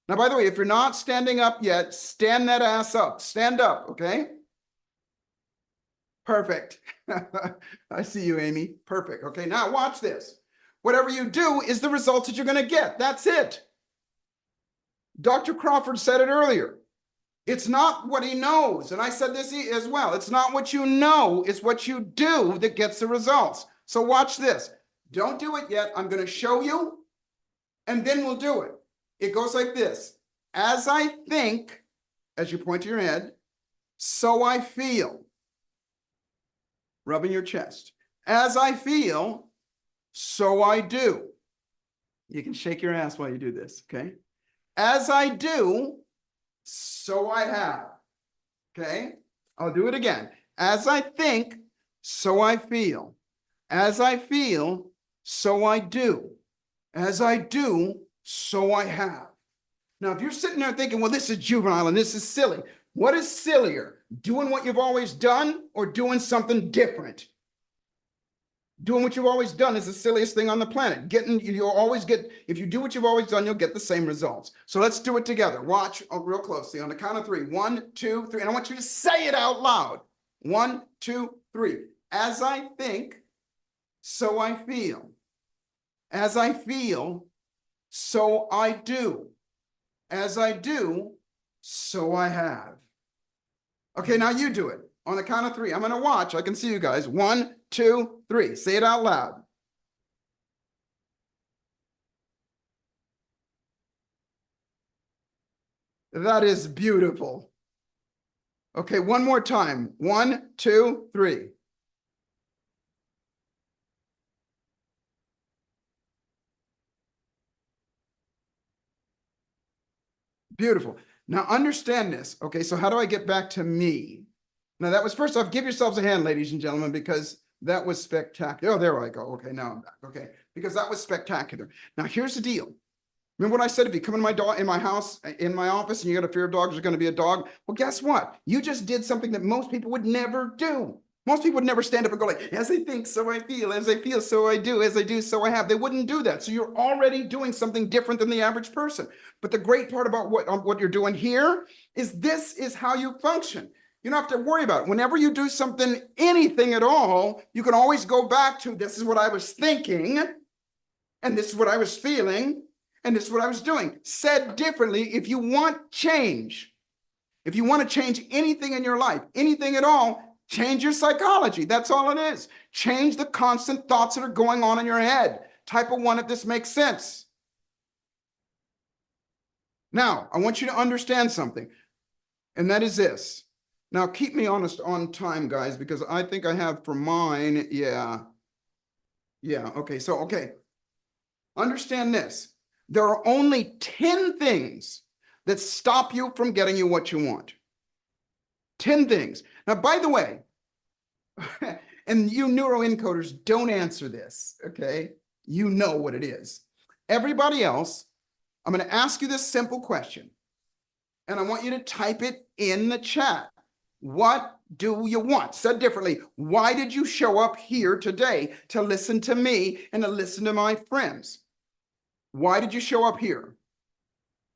Now, by the way, if you're not standing up yet, stand that ass up. Stand up, okay? Perfect. I see you, Amy. Perfect. Okay, now watch this. Whatever you do is the results that you're going to get. That's it. Dr. Crawford said it earlier. It's not what he knows. And I said this as well. It's not what you know. It's what you do that gets the results. So watch this. Don't do it yet. I'm going to show you, and then we'll do it. It goes like this. As I think, as you point to your head, so I feel. Rubbing your chest. As I feel, so I do. You can shake your ass while you do this, okay? As I do, so I have. Okay? I'll do it again. As I think, so I feel. As I feel, so I do. As I do, so I have. Now, if you're sitting there thinking, well, this is juvenile and this is silly, what is sillier? Doing what you've always done or doing something different? Doing what you've always done is the silliest thing on the planet. You'll always get, if you do what you've always done, you'll get the same results. So let's do it together. Watch real closely on the count of 3. 1, 2, 3. And I want you to say it out loud. 1, 2, 3. As I think, so I feel. As I feel, so I do. As I do, so I have. Okay, now you do it. On the count of 3, I'm going to watch. I can see you guys. 1, 2, 3. Say it out loud. That is beautiful. Okay, one more time. 1, 2, 3. Beautiful. Now understand this. Okay, so how do I get back to me? Now that was, first off, give yourselves a hand, ladies and gentlemen, because that was spectacular. Oh, there I go. Okay, now I'm back. Okay, because that was spectacular. Now here's the deal. Remember what I said? If you come in my house, in my office, and you got a fear of dogs, there's going to be a dog. Well, guess what? You just did something that most people would never do. Most people would never stand up and go like, as I think, so I feel. As I feel, so I do. As I do, so I have. They wouldn't do that. So you're already doing something different than the average person. But the great part about what you're doing here is this is how you function. You don't have to worry about it. Whenever you do something, anything at all, you can always go back to, this is what I was thinking, and this is what I was feeling, and this is what I was doing. Said differently, if you want change, if you want to change anything in your life, anything at all, change your psychology. That's all it is. Change the constant thoughts that are going on in your head. Type of one, if this makes sense. Now, I want you to understand something, and that is this. Now, keep me honest on time, guys, because I think I have for mine, yeah, okay, so, okay. Understand this. There are only 10 things that stop you from getting you what you want. 10 things. Now, by the way, and you neuroencoders, don't answer this, okay? You know what it is. Everybody else, I'm going to ask you this simple question, and I want you to type it in the chat. What do you want? Said differently, why did you show up here today to listen to me and to listen to my friends? Why did you show up here?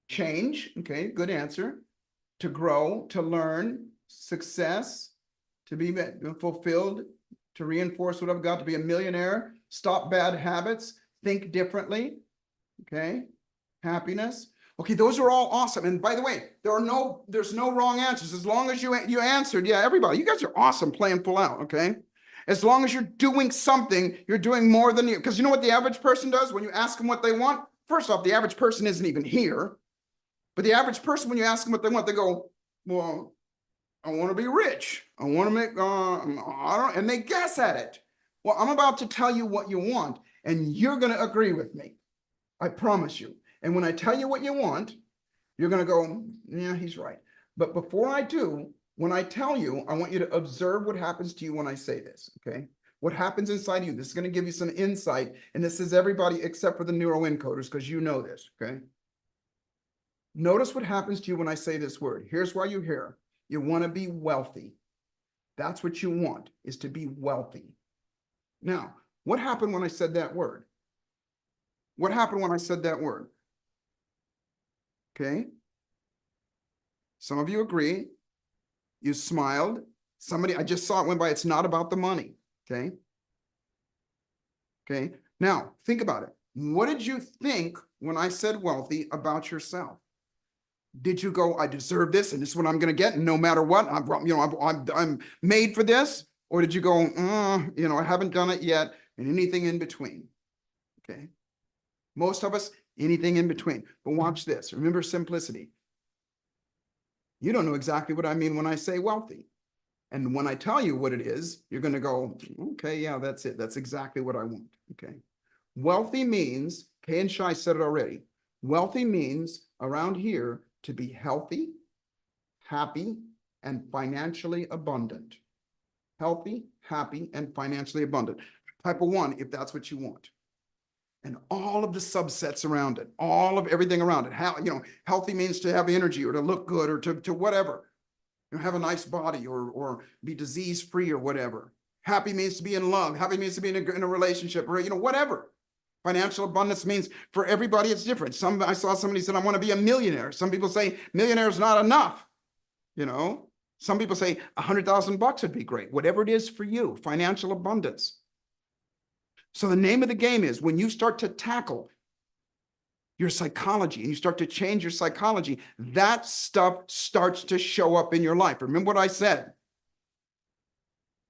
Change, okay, good answer. To grow, to learn, success, to be fulfilled, to reinforce what I've got, to be a millionaire, stop bad habits, think differently, okay, happiness. Okay, those are all awesome. And by the way, there's no wrong answers. As long as you answered, yeah, everybody, you guys are awesome playing full out, okay? As long as you're doing something, you're doing more than you, because you know what the average person does when you ask them what they want? First off, the average person isn't even here. But the average person, when you ask them what they want, they go, well, I want to be rich. I want to make, I don't, and they guess at it. Well, I'm about to tell you what you want, and you're going to agree with me. I promise you. And when I tell you what you want, you're going to go, yeah, he's right. But before I do, when I tell you, I want you to observe what happens to you when I say this, okay? What happens inside you. This is going to give you some insight, and this is everybody except for the neuroencoders, because you know this, okay? Notice what happens to you when I say this word. Here's why you're here. You want to be wealthy. That's what you want, is to be wealthy. Now, what happened when I said that word? What happened when I said that word? Okay. Some of you agree. You smiled. Somebody, I just saw it went by. It's not about the money. Okay. Okay. Now, think about it. What did you think when I said wealthy about yourself? Did you go, I deserve this, and this is what I'm going to get, and no matter what, I'm made for this? Or did you go, I haven't done it yet, and anything in between? Okay. Most of us, anything in between. But watch this. Remember simplicity. You don't know exactly what I mean when I say wealthy. And when I tell you what it is, you're going to go, okay, yeah, that's it. That's exactly what I want. Okay. Wealthy means, Kay and Shai said it already. Wealthy means around here to be healthy, happy, and financially abundant. Healthy, happy, and financially abundant. Type of 1, if that's what you want. And all of the subsets around it, all of everything around it. How, healthy means to have energy or to look good or to whatever. Have a nice body or be disease-free or whatever. Happy means to be in love. Happy means to be in a relationship or, whatever. Financial abundance means for everybody, it's different. I saw somebody said, I want to be a millionaire. Some people say millionaire is not enough. Some people say $100,000 would be great. Whatever it is for you, financial abundance. So the name of the game is when you start to tackle your psychology and you start to change your psychology, that stuff starts to show up in your life. Remember what I said?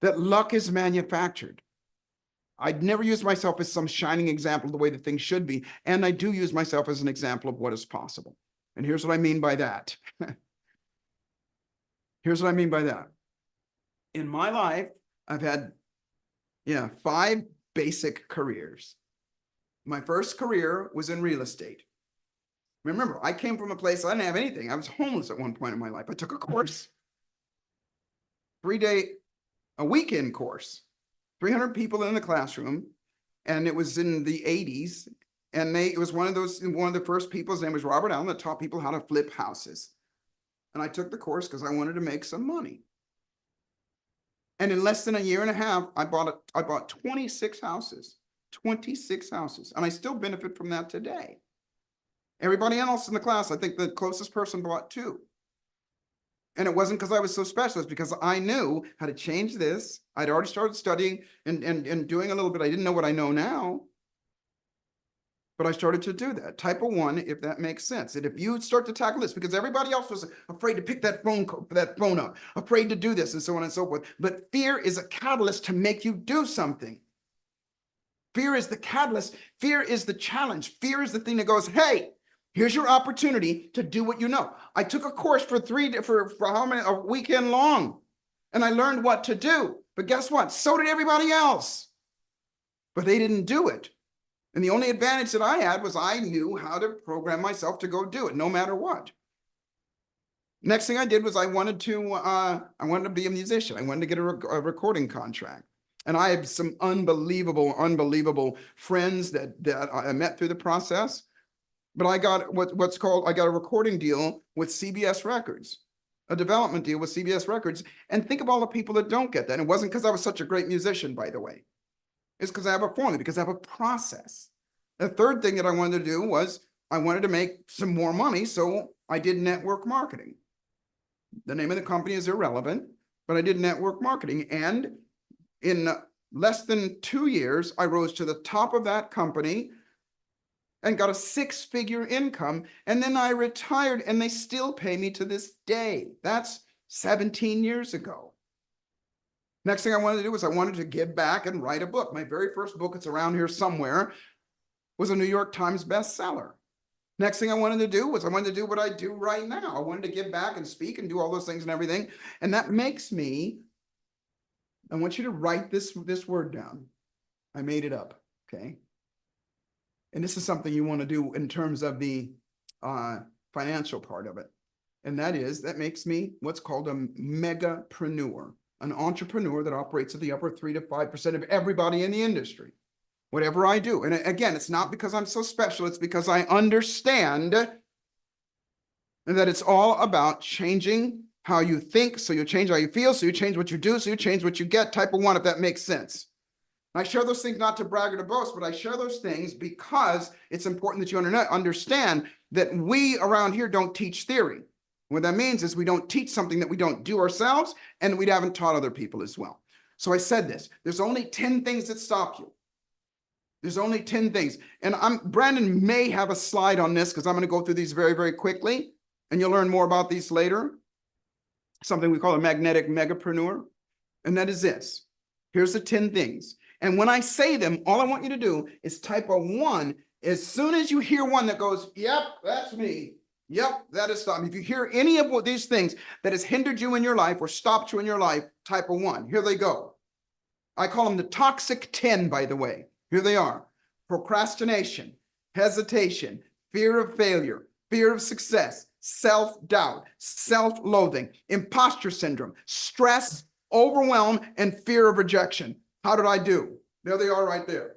That luck is manufactured. I'd never use myself as some shining example of the way that things should be. And I do use myself as an example of what is possible. And here's what I mean by that. Here's what I mean by that. In my life, I've had, 5 basic careers. My first career was in real estate. Remember, I came from a place, I didn't have anything. I was homeless at one point in my life. I took a course, a weekend course, 300 people in the classroom, and it was in the 80s. And it was one of the first people, his name was Robert Allen, that taught people how to flip houses. And I took the course because I wanted to make some money. And in less than a year and a half, I bought 26 houses. 26 houses. And I still benefit from that today. Everybody else in the class, I think the closest person bought 2. And it wasn't because I was so special. It's because I knew how to change this. I'd already started studying and doing a little bit. I didn't know what I know now. But I started to do that. Type of 1, if that makes sense. And if you start to tackle this, because everybody else was afraid to pick that phone up, afraid to do this, and so on and so forth. But fear is a catalyst to make you do something. Fear is the catalyst. Fear is the challenge. Fear is the thing that goes, hey, here's your opportunity to do what you know. I took a course for how many, a weekend long, and I learned what to do. But guess what? So did everybody else. But they didn't do it. And the only advantage that I had was I knew how to program myself to go do it, no matter what. Next thing I did was I wanted to be a musician. I wanted to get a recording contract. And I have some unbelievable friends that I met through the process. But I got I got a recording deal with CBS Records, a development deal with CBS Records. And think of all the people that don't get that. And it wasn't because I was such a great musician, by the way. It's because I have a formula, because I have a process. The third thing that I wanted to do was I wanted to make some more money. So I did network marketing. The name of the company is irrelevant, but I did network marketing. And in less than 2 years, I rose to the top of that company and got a 6-figure income. And then I retired, and they still pay me to this day. That's 17 years ago. Next thing I wanted to do was I wanted to give back and write a book. My very first book, it's around here somewhere, was a New York Times bestseller. Next thing I wanted to do was I wanted to do what I do right now. I wanted to give back and speak and do all those things and everything. And that makes me, I want you to write this word down. I made it up, okay? And this is something you want to do in terms of the financial part of it. And that makes me what's called a megapreneur, an entrepreneur that operates at the upper 3 to 5% of everybody in the industry. Whatever I do. And again, it's not because I'm so special. It's because I understand that it's all about changing how you think. So you change how you feel. So you change what you do. So you change what you get. Type of 1, if that makes sense. I share those things not to brag or to boast, but I share those things because it's important that you understand that we around here don't teach theory. What that means is we don't teach something that we don't do ourselves and we haven't taught other people as well. So I said this, there's only 10 things that stop you. There's only 10 things. And Brandon may have a slide on this because I'm going to go through these very, very quickly. And you'll learn more about these later. Something we call a magnetic megapreneur. And that is this. Here's the 10 things. And when I say them, all I want you to do is type a 1. As soon as you hear one that goes, yep, that's me. Yep, that is stop. If you hear any of these things that has hindered you in your life or stopped you in your life, type a 1. Here they go. I call them the toxic 10, by the way. Here they are: procrastination, hesitation, fear of failure, fear of success, self-doubt, self-loathing, imposter syndrome, stress, overwhelm, and fear of rejection. How did I do? There they are right there.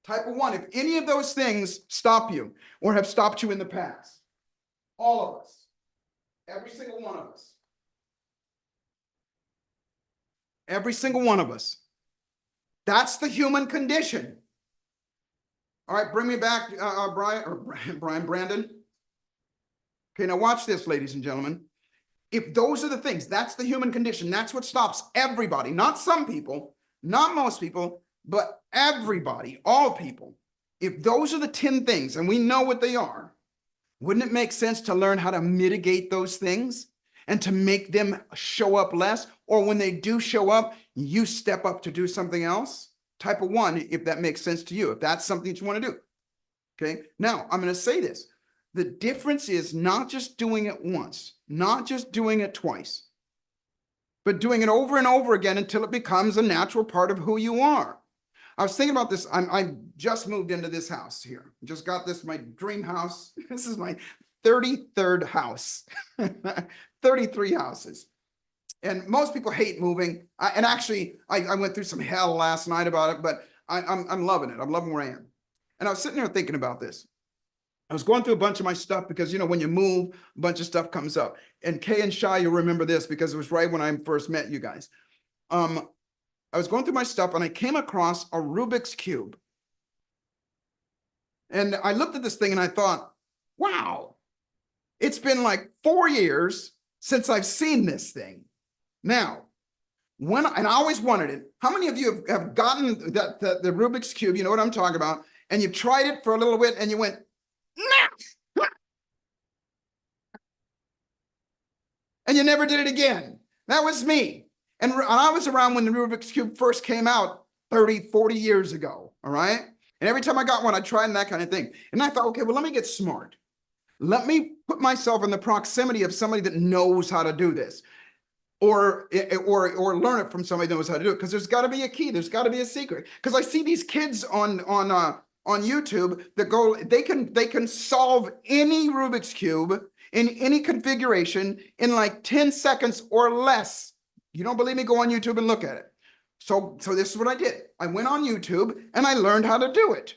Type of 1, if any of those things stop you or have stopped you in the past, all of us, every single one of us, every single one of us. That's the human condition. All right, bring me back, Brandon. Okay, now watch this, ladies and gentlemen. If those are the things, that's the human condition. That's what stops everybody, not some people, not most people, but everybody, all people. If those are the 10 things and we know what they are, wouldn't it make sense to learn how to mitigate those things and to make them show up less? Or when they do show up, you step up to do something else? Type of 1, if that makes sense to you, if that's something that you want to do. Okay, now I'm going to say this. The difference is not just doing it once, not just doing it twice, but doing it over and over again until it becomes a natural part of who you are. I was thinking about this. I just moved into this house here. Just got this, my dream house. This is my 33rd house, 33 houses. And most people hate moving. I went through some hell last night about it, but I'm loving it. I'm loving where I am. And I was sitting there thinking about this. I was going through a bunch of my stuff because, you know, when you move, a bunch of stuff comes up. And Kay and Shai, you'll remember this because it was right when I first met you guys. I was going through my stuff and I came across a Rubik's Cube. And I looked at this thing and I thought, wow, it's been like 4 years since I've seen this thing. Now, and I always wanted it. How many of you have gotten the Rubik's Cube? You know what I'm talking about. And you've tried it for a little bit and you went, nah! And you never did it again. That was me. And I was around when the Rubik's Cube first came out 30, 40 years ago. All right. And every time I got one, I tried that kind of thing. And I thought, okay, well, let me get smart. Let me put myself in the proximity of somebody that knows how to do this. Or learn it from somebody that knows how to do it. Because there's got to be a key. There's got to be a secret. Because I see these kids on YouTube that go, they can solve any Rubik's Cube in any configuration in like 10 seconds or less. You don't believe me? Go on YouTube and look at it. So this is what I did. I went on YouTube and I learned how to do it.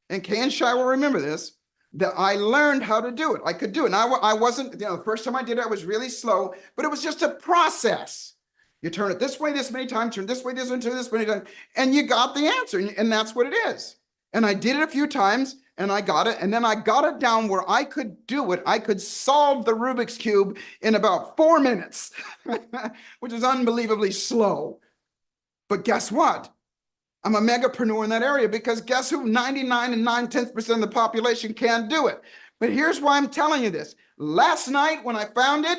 And Kay and Shai will remember this, that I learned how to do it. I could do it. And I wasn't, you know, the first time I did it, I was really slow, but it was just a process. You turn it this way this many times, turn this way this many times, and you got the answer. And that's what it is. And I did it a few times and I got it. And then I got it down where I could do it. I could solve the Rubik's Cube in about 4 minutes, which is unbelievably slow. But guess what? I'm a megapreneur in that area because guess who? 99 and 9/10% of the population can't do it. But here's why I'm telling you this. Last night when I found it,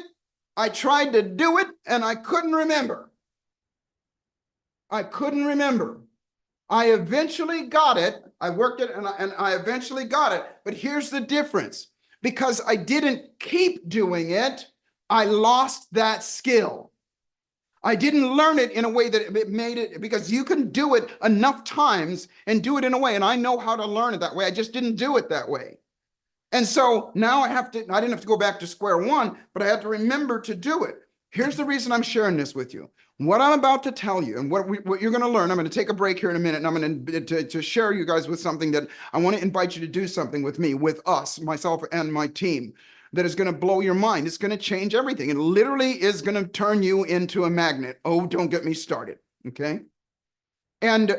I tried to do it and I couldn't remember. I couldn't remember. I eventually got it. I worked it and I eventually got it. But here's the difference. Because I didn't keep doing it, I lost that skill. I didn't learn it in a way that it made it, because you can do it enough times and do it in a way, and I know how to learn it that way. I just didn't do it that way. And so now I didn't have to go back to square one, but I had to remember to do it. Here's the reason I'm sharing this with you. What I'm about to tell you and what you're going to learn, I'm going to take a break here in a minute, and I'm going to share you guys with something that I want to invite you to do something with me, with us, myself and my team, that is going to blow your mind. It's going to change everything. It literally is going to turn you into a magnet. Oh, don't get me started. Okay. And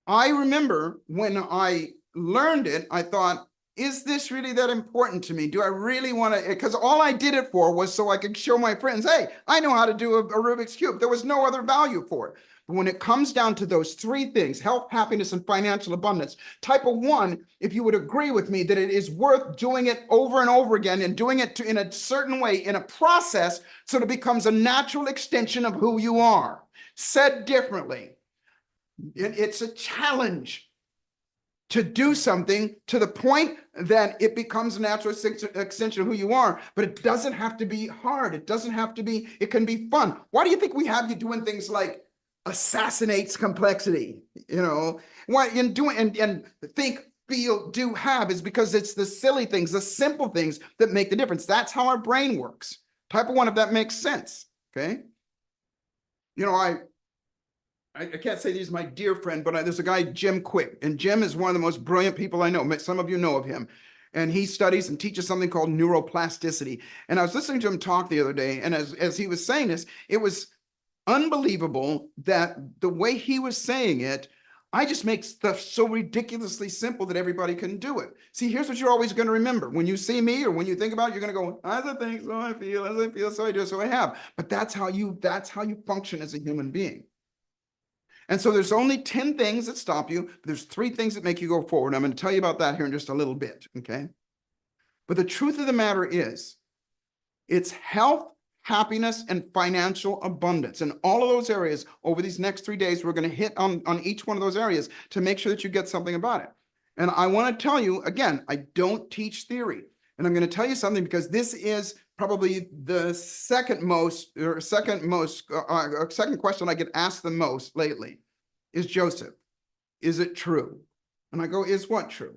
I remember when I learned it, I thought, is this really that important to me? Do I really want to? Because all I did it for was so I could show my friends, hey, I know how to do a Rubik's Cube. There was no other value for it. But when it comes down to those three things, health, happiness, and financial abundance, type of one, if you would agree with me that it is worth doing it over and over again and doing it in a certain way, in a process, so that it becomes a natural extension of who you are. Said differently, it's a challenge to do something to the point that it becomes a natural extension of who you are, but it doesn't have to be hard. It doesn't have to be, it can be fun. Why do you think we have you doing things like assassinates complexity? You know, why in doing and think, feel, do, have is because it's the silly things, the simple things that make the difference. That's how our brain works. Type of one, if that makes sense. Okay. You know, I can't say he's my dear friend, but there's a guy, Jim Quick, and Jim is one of the most brilliant people I know. Some of you know of him. And he studies and teaches something called neuroplasticity. And I was listening to him talk the other day, and as he was saying this, it was unbelievable that the way he was saying it, I just make stuff so ridiculously simple that everybody can do it. See, here's what you're always going to remember. When you see me or when you think about it, you're going to go, as I think, so I feel, as I feel, so I do, so I have. But that's how you function as a human being. And so there's only 10 things that stop you. But there's 3 things that make you go forward. I'm going to tell you about that here in just a little bit, okay? But the truth of the matter is, it's health, happiness, and financial abundance. And all of those areas over these next 3 days, we're going to hit on each one of those areas to make sure that you get something about it. And I want to tell you, again, I don't teach theory. And I'm going to tell you something because this is probably the second question I get asked the most lately is, Joseph, is it true? And I go, is what true?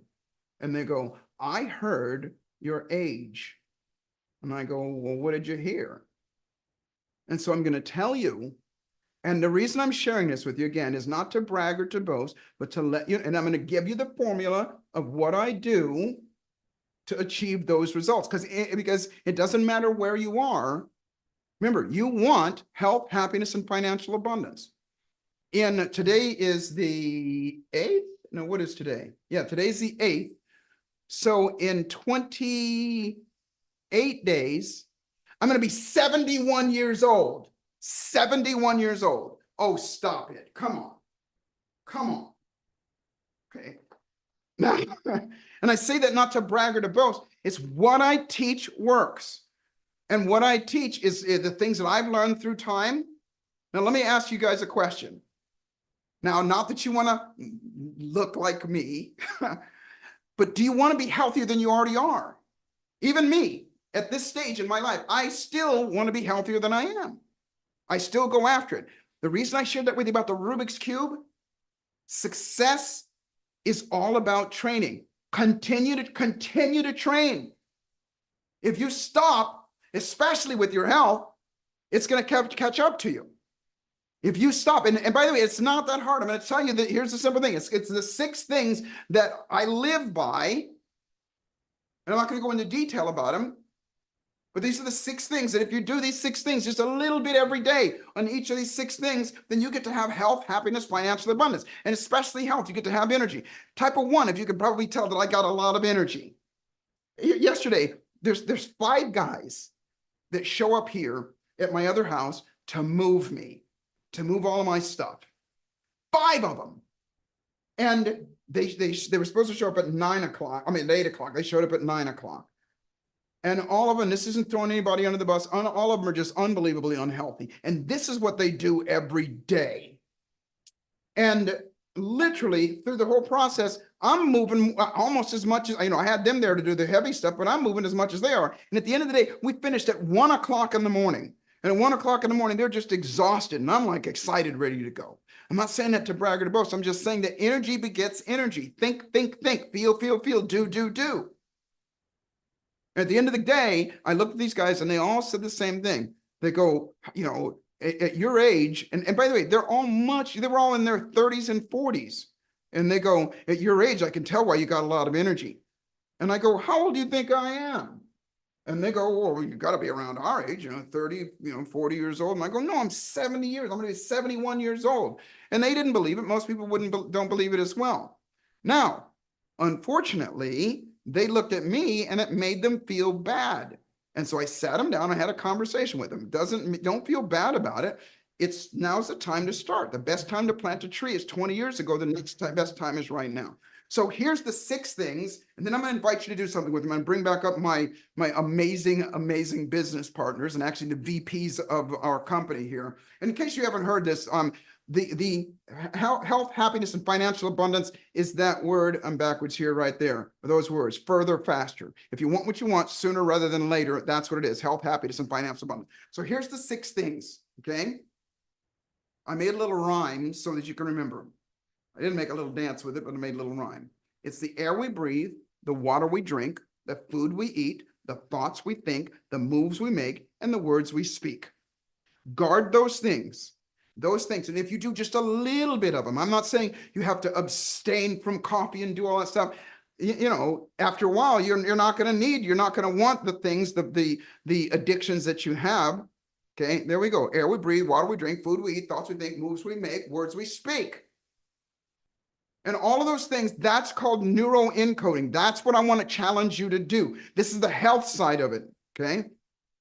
And they go, I heard your age. And I go, well, what did you hear? And so I'm going to tell you, and the reason I'm sharing this with you again is not to brag or to boast, but to let you, and I'm going to give you the formula of what I do to achieve those results, because it doesn't matter where you are. Remember, you want health, happiness, and financial abundance. And today is the 8th. No, what is today? Yeah, today's the 8th. So in 28 days, I'm going to be 71 years old. 71 years old. Oh, stop it. Come on. Come on. Okay. Now, and I say that not to brag or to boast. It's what I teach works. And what I teach is the things that I've learned through time. Now, let me ask you guys a question. Now, not that you want to look like me, but do you want to be healthier than you already are? Even me, at this stage in my life, I still want to be healthier than I am. I still go after it. The reason I shared that with you about the Rubik's Cube, success is all about training. Continue to train. If you stop, especially with your health, it's going to catch up to you. If you stop, and by the way, it's not that hard. I'm going to tell you that here's the simple thing. It's the 6 things that I live by. And I'm not going to go into detail about them. But these are the 6 things that if you do these 6 things just a little bit every day on each of these 6 things, then you get to have health, happiness, financial abundance, and especially health. You get to have energy. Type of 1, if you can probably tell that I got a lot of energy. Yesterday, there's 5 guys that show up here at my other house to move me, to move all of my stuff. 5 of them. And they were supposed to show up at 9 o'clock. I mean, 8 o'clock. They showed up at 9 o'clock. And all of them, this isn't throwing anybody under the bus, all of them are just unbelievably unhealthy. And this is what they do every day. And literally through the whole process, I'm moving almost as much as, I had them there to do the heavy stuff, but I'm moving as much as they are. And at the end of the day, we finished at 1 o'clock in the morning. And at 1 o'clock in the morning, they're just exhausted. And I'm like excited, ready to go. I'm not saying that to brag or to boast. I'm just saying that energy begets energy. Think, think, think, feel, feel, feel, do, do, do. At the end of the day, I looked at these guys and they all said the same thing. They go, at your age, and by the way, they were all in their 30s and 40s. And they go, at your age, I can tell why you got a lot of energy. And I go, how old do you think I am? And they go, well, you got to be around our age, 30, 40 years old. And I go, no, I'm 70 years. I'm going to be 71 years old. And they didn't believe it. Most people don't believe it as well. Now, unfortunately, they looked at me and it made them feel bad. And so I sat them down. I had a conversation with them. Don't feel bad about it. Now's the time to start. The best time to plant a tree is 20 years ago. The best time is right now. So here's the 6 things, and then I'm going to invite you to do something with them. I'm going to bring back up my amazing business partners and actually the VPs of our company here. And in case you haven't heard this, the health, happiness, and financial abundance is that word. I'm backwards here, right there. Those words, further, faster. If you want what you want sooner rather than later, that's what it is. Health, happiness, and financial abundance. So here's the 6 things. Okay. I made a little rhyme so that you can remember them. I didn't make a little dance with it, but I made a little rhyme. It's the air we breathe, the water we drink, the food we eat, the thoughts we think, the moves we make, and the words we speak. Guard those things. And if you do just a little bit of them, I'm not saying you have to abstain from coffee and do all that stuff. After a while, you're not going to want the things, the addictions that you have. Okay, there we go. Air we breathe, water we drink, food we eat, thoughts we think, moves we make, words we speak. And all of those things, that's called neuroencoding. That's what I want to challenge you to do. This is the health side of it, okay?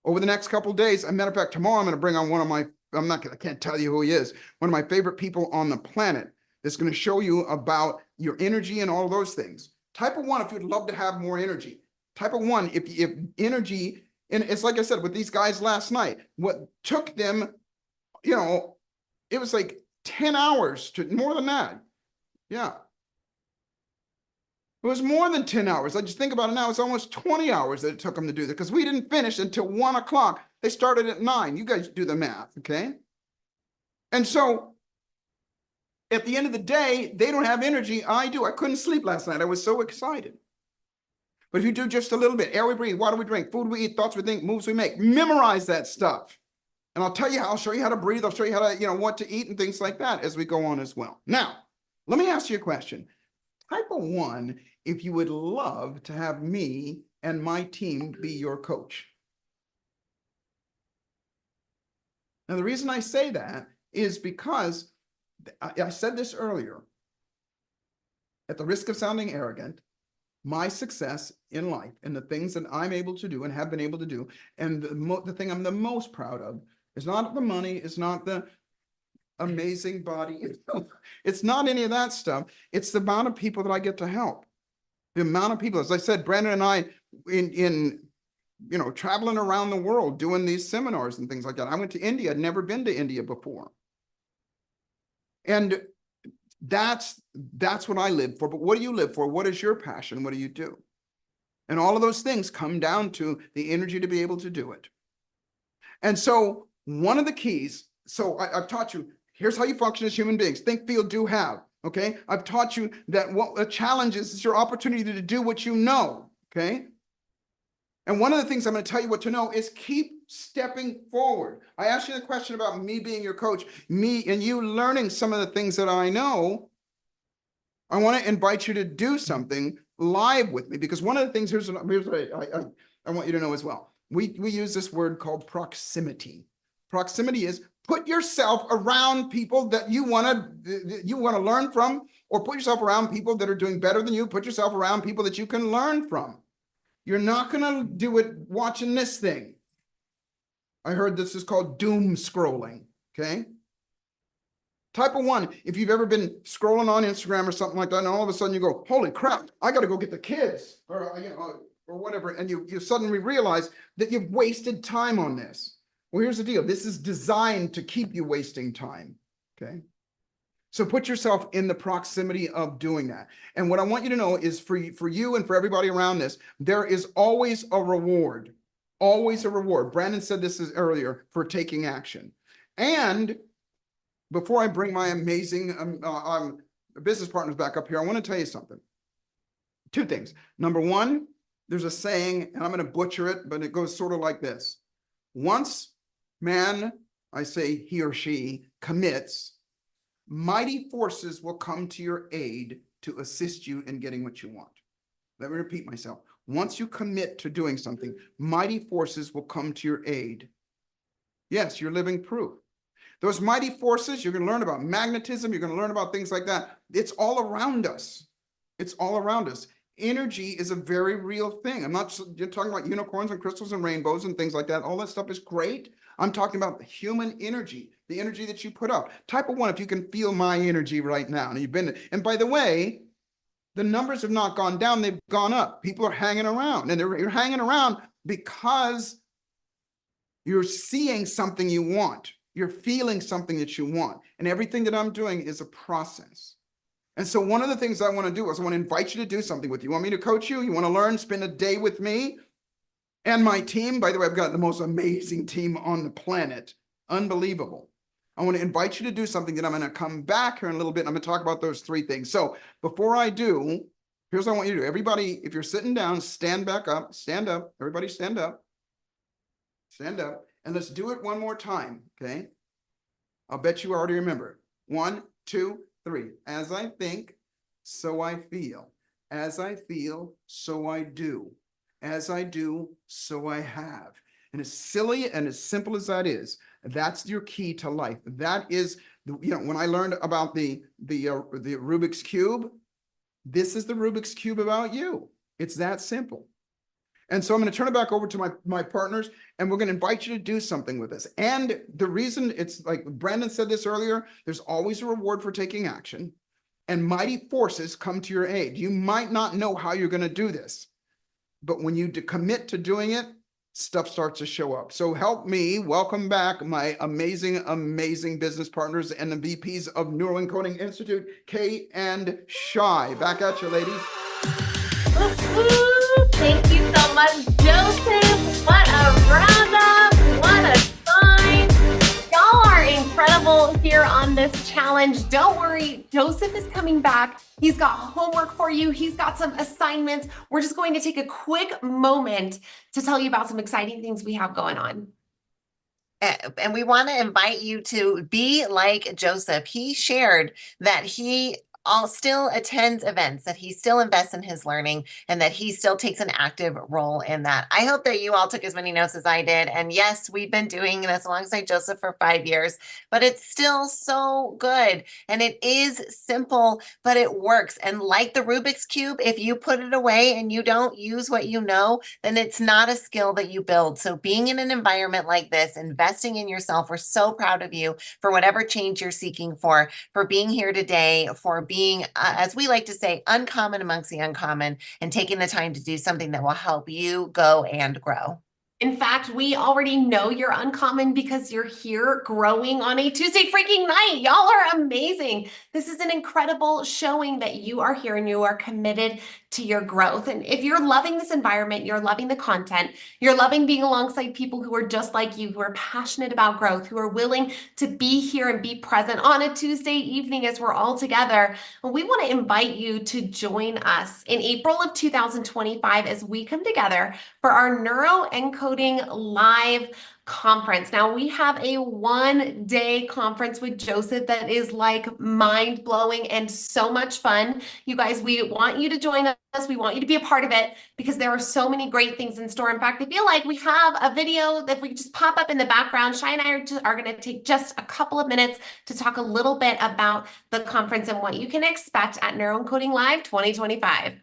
Over the next couple of days, as a matter of fact, tomorrow I'm going to bring on I can't tell you who he is, one of my favorite people on the planet that's going to show you about your energy and all of those things. Type of 1, if you'd love to have more energy. Type of 1, if energy, and it's like I said, with these guys last night, what took them, it was like 10 hours to more than that. Yeah. It was more than 10 hours. I just think about it now. It's almost 20 hours that it took them to do that because we didn't finish until 1 o'clock. They started at 9. You guys do the math, okay? And so at the end of the day, they don't have energy. I do. I couldn't sleep last night. I was so excited. But if you do just a little bit, air we breathe, water we drink, food we eat, thoughts we think, moves we make, memorize that stuff. And I'll tell you how, I'll show you how to breathe. I'll show you how to, what to eat and things like that as we go on as well. Now, let me ask you a question. Type of 1, if you would love to have me and my team be your coach. Now, the reason I say that is because I said this earlier. At the risk of sounding arrogant, my success in life and the things that I'm able to do and have been able to do, and the thing I'm the most proud of is not the money, it's not the amazing body. It's not any of that stuff. It's the amount of people that I get to help. The amount of people, as I said, Brandon and I in traveling around the world, doing these seminars and things like that. I went to India. I'd never been to India before. And that's what I live for. But what do you live for? What is your passion? What do you do? And all of those things come down to the energy to be able to do it. And so one of the keys, so I've taught you, here's how you function as human beings. Think, feel, do, have. Okay. I've taught you that what a challenge is your opportunity to do what you know. Okay. And one of the things I'm going to tell you what to know is keep stepping forward. I asked you the question about me being your coach, me and you learning some of the things that I know. I want to invite you to do something live with me, because one of the things, here's what I want you to know as well. We use this word called proximity. Proximity is put yourself around people that you want to learn from, or put yourself around people that are doing better than you. Put yourself around people that you can learn from. You're not going to do it watching this thing. I heard this is called doom scrolling. Okay. Type of 1, if you've ever been scrolling on Instagram or something like that, and all of a sudden you go, holy crap, I got to go get the kids, or whatever. And you suddenly realize that you've wasted time on this. Well, here's the deal. This is designed to keep you wasting time. Okay. So put yourself in the proximity of doing that. And what I want you to know is for you and for everybody around this, there is always a reward. Always a reward. Brandon said this earlier, for taking action. And before I bring my amazing business partners back up here, I want to tell you something. Two things. Number one, there's a saying, and I'm going to butcher it, but it goes sort of like this. Once man, I say he or she, commits, mighty forces will come to your aid to assist you in getting what you want. Let me repeat myself. Once you commit to doing something, mighty forces will come to your aid. Yes, you're living proof. Those mighty forces, you're going to learn about magnetism. You're going to learn about things like that. It's all around us. It's all around us. Energy is a very real thing. I'm not you're talking about unicorns and crystals and rainbows and things like that. All that stuff is great. I'm talking about human energy, the energy that you put out. Type of 1, if you can feel my energy right now. And you've been, and by the way, the numbers have not gone down, they've gone up. People are hanging around, and you're hanging around because you're seeing something you want. You're feeling something that you want. And everything that I'm doing is a process. And so one of the things I want to do is I want to invite you to do something with you. You want me to coach you? You want to learn, spend a day with me and my team? By the way, I've got the most amazing team on the planet. Unbelievable. I want to invite you to do something that I'm going to come back here in a little bit. And I'm going to talk about those 3 things. So before I do, here's what I want you to do. Everybody, if you're sitting down, stand back up, stand up. Everybody stand up. Stand up. And let's do it one more time. Okay. I'll bet you already remember. 1, 2, 3. As I think, so I feel. As I feel, so I do. As I do, so I have. And as silly and as simple as that is, that's your key to life. That is, when I learned about the Rubik's Cube, this is the Rubik's Cube about you. It's that simple. And so I'm going to turn it back over to my partners, and we're going to invite you to do something with us. And the reason, it's like Brandon said this earlier, there's always a reward for taking action, and mighty forces come to your aid. You might not know how you're going to do this, but when you commit to doing it, stuff starts to show up. So help me welcome back my amazing, amazing business partners and the VPs of Neural Encoding Institute, Kay and Shai. Back at you, ladies. Thank you so much, Joseph. What a roundup. What a sign. Y'all are incredible here on this challenge. Don't worry, Joseph is coming back. He's got homework for you. He's got some assignments. We're just going to take a quick moment to tell you about some exciting things we have going on. And we want to invite you to be like Joseph. He shared that he still attends events, that he still invests in his learning, and that he still takes an active role in that. I hope that you all took as many notes as I did. And yes, we've been doing this alongside Joseph for 5 years, but it's still so good. And it is simple, but it works. And like the Rubik's Cube, if you put it away and you don't use what you know, then it's not a skill that you build. So being in an environment like this, investing in yourself, we're so proud of you for whatever change you're seeking for being here today, for being, as we like to say, uncommon amongst the uncommon, and taking the time to do something that will help you go and grow. In fact, we already know you're uncommon because you're here growing on a Tuesday freaking night. Y'all are amazing. This is an incredible showing that you are here and you are committed to your growth. And if you're loving this environment, you're loving the content, you're loving being alongside people who are just like you, who are passionate about growth, who are willing to be here and be present on a Tuesday evening as we're all together, we want to invite you to join us in April of 2025 as we come together for our Neuro Encoding Live conference. Now we have a 1-day conference with Joseph that is like mind-blowing and so much fun. You guys, we want you to join us. We want you to be a part of it because there are so many great things in store. In fact, I feel like we have a video that we just pop up in the background. Shai and I are going to take just a couple of minutes to talk a little bit about the conference and what you can expect at Neuro Encoding Live 2025.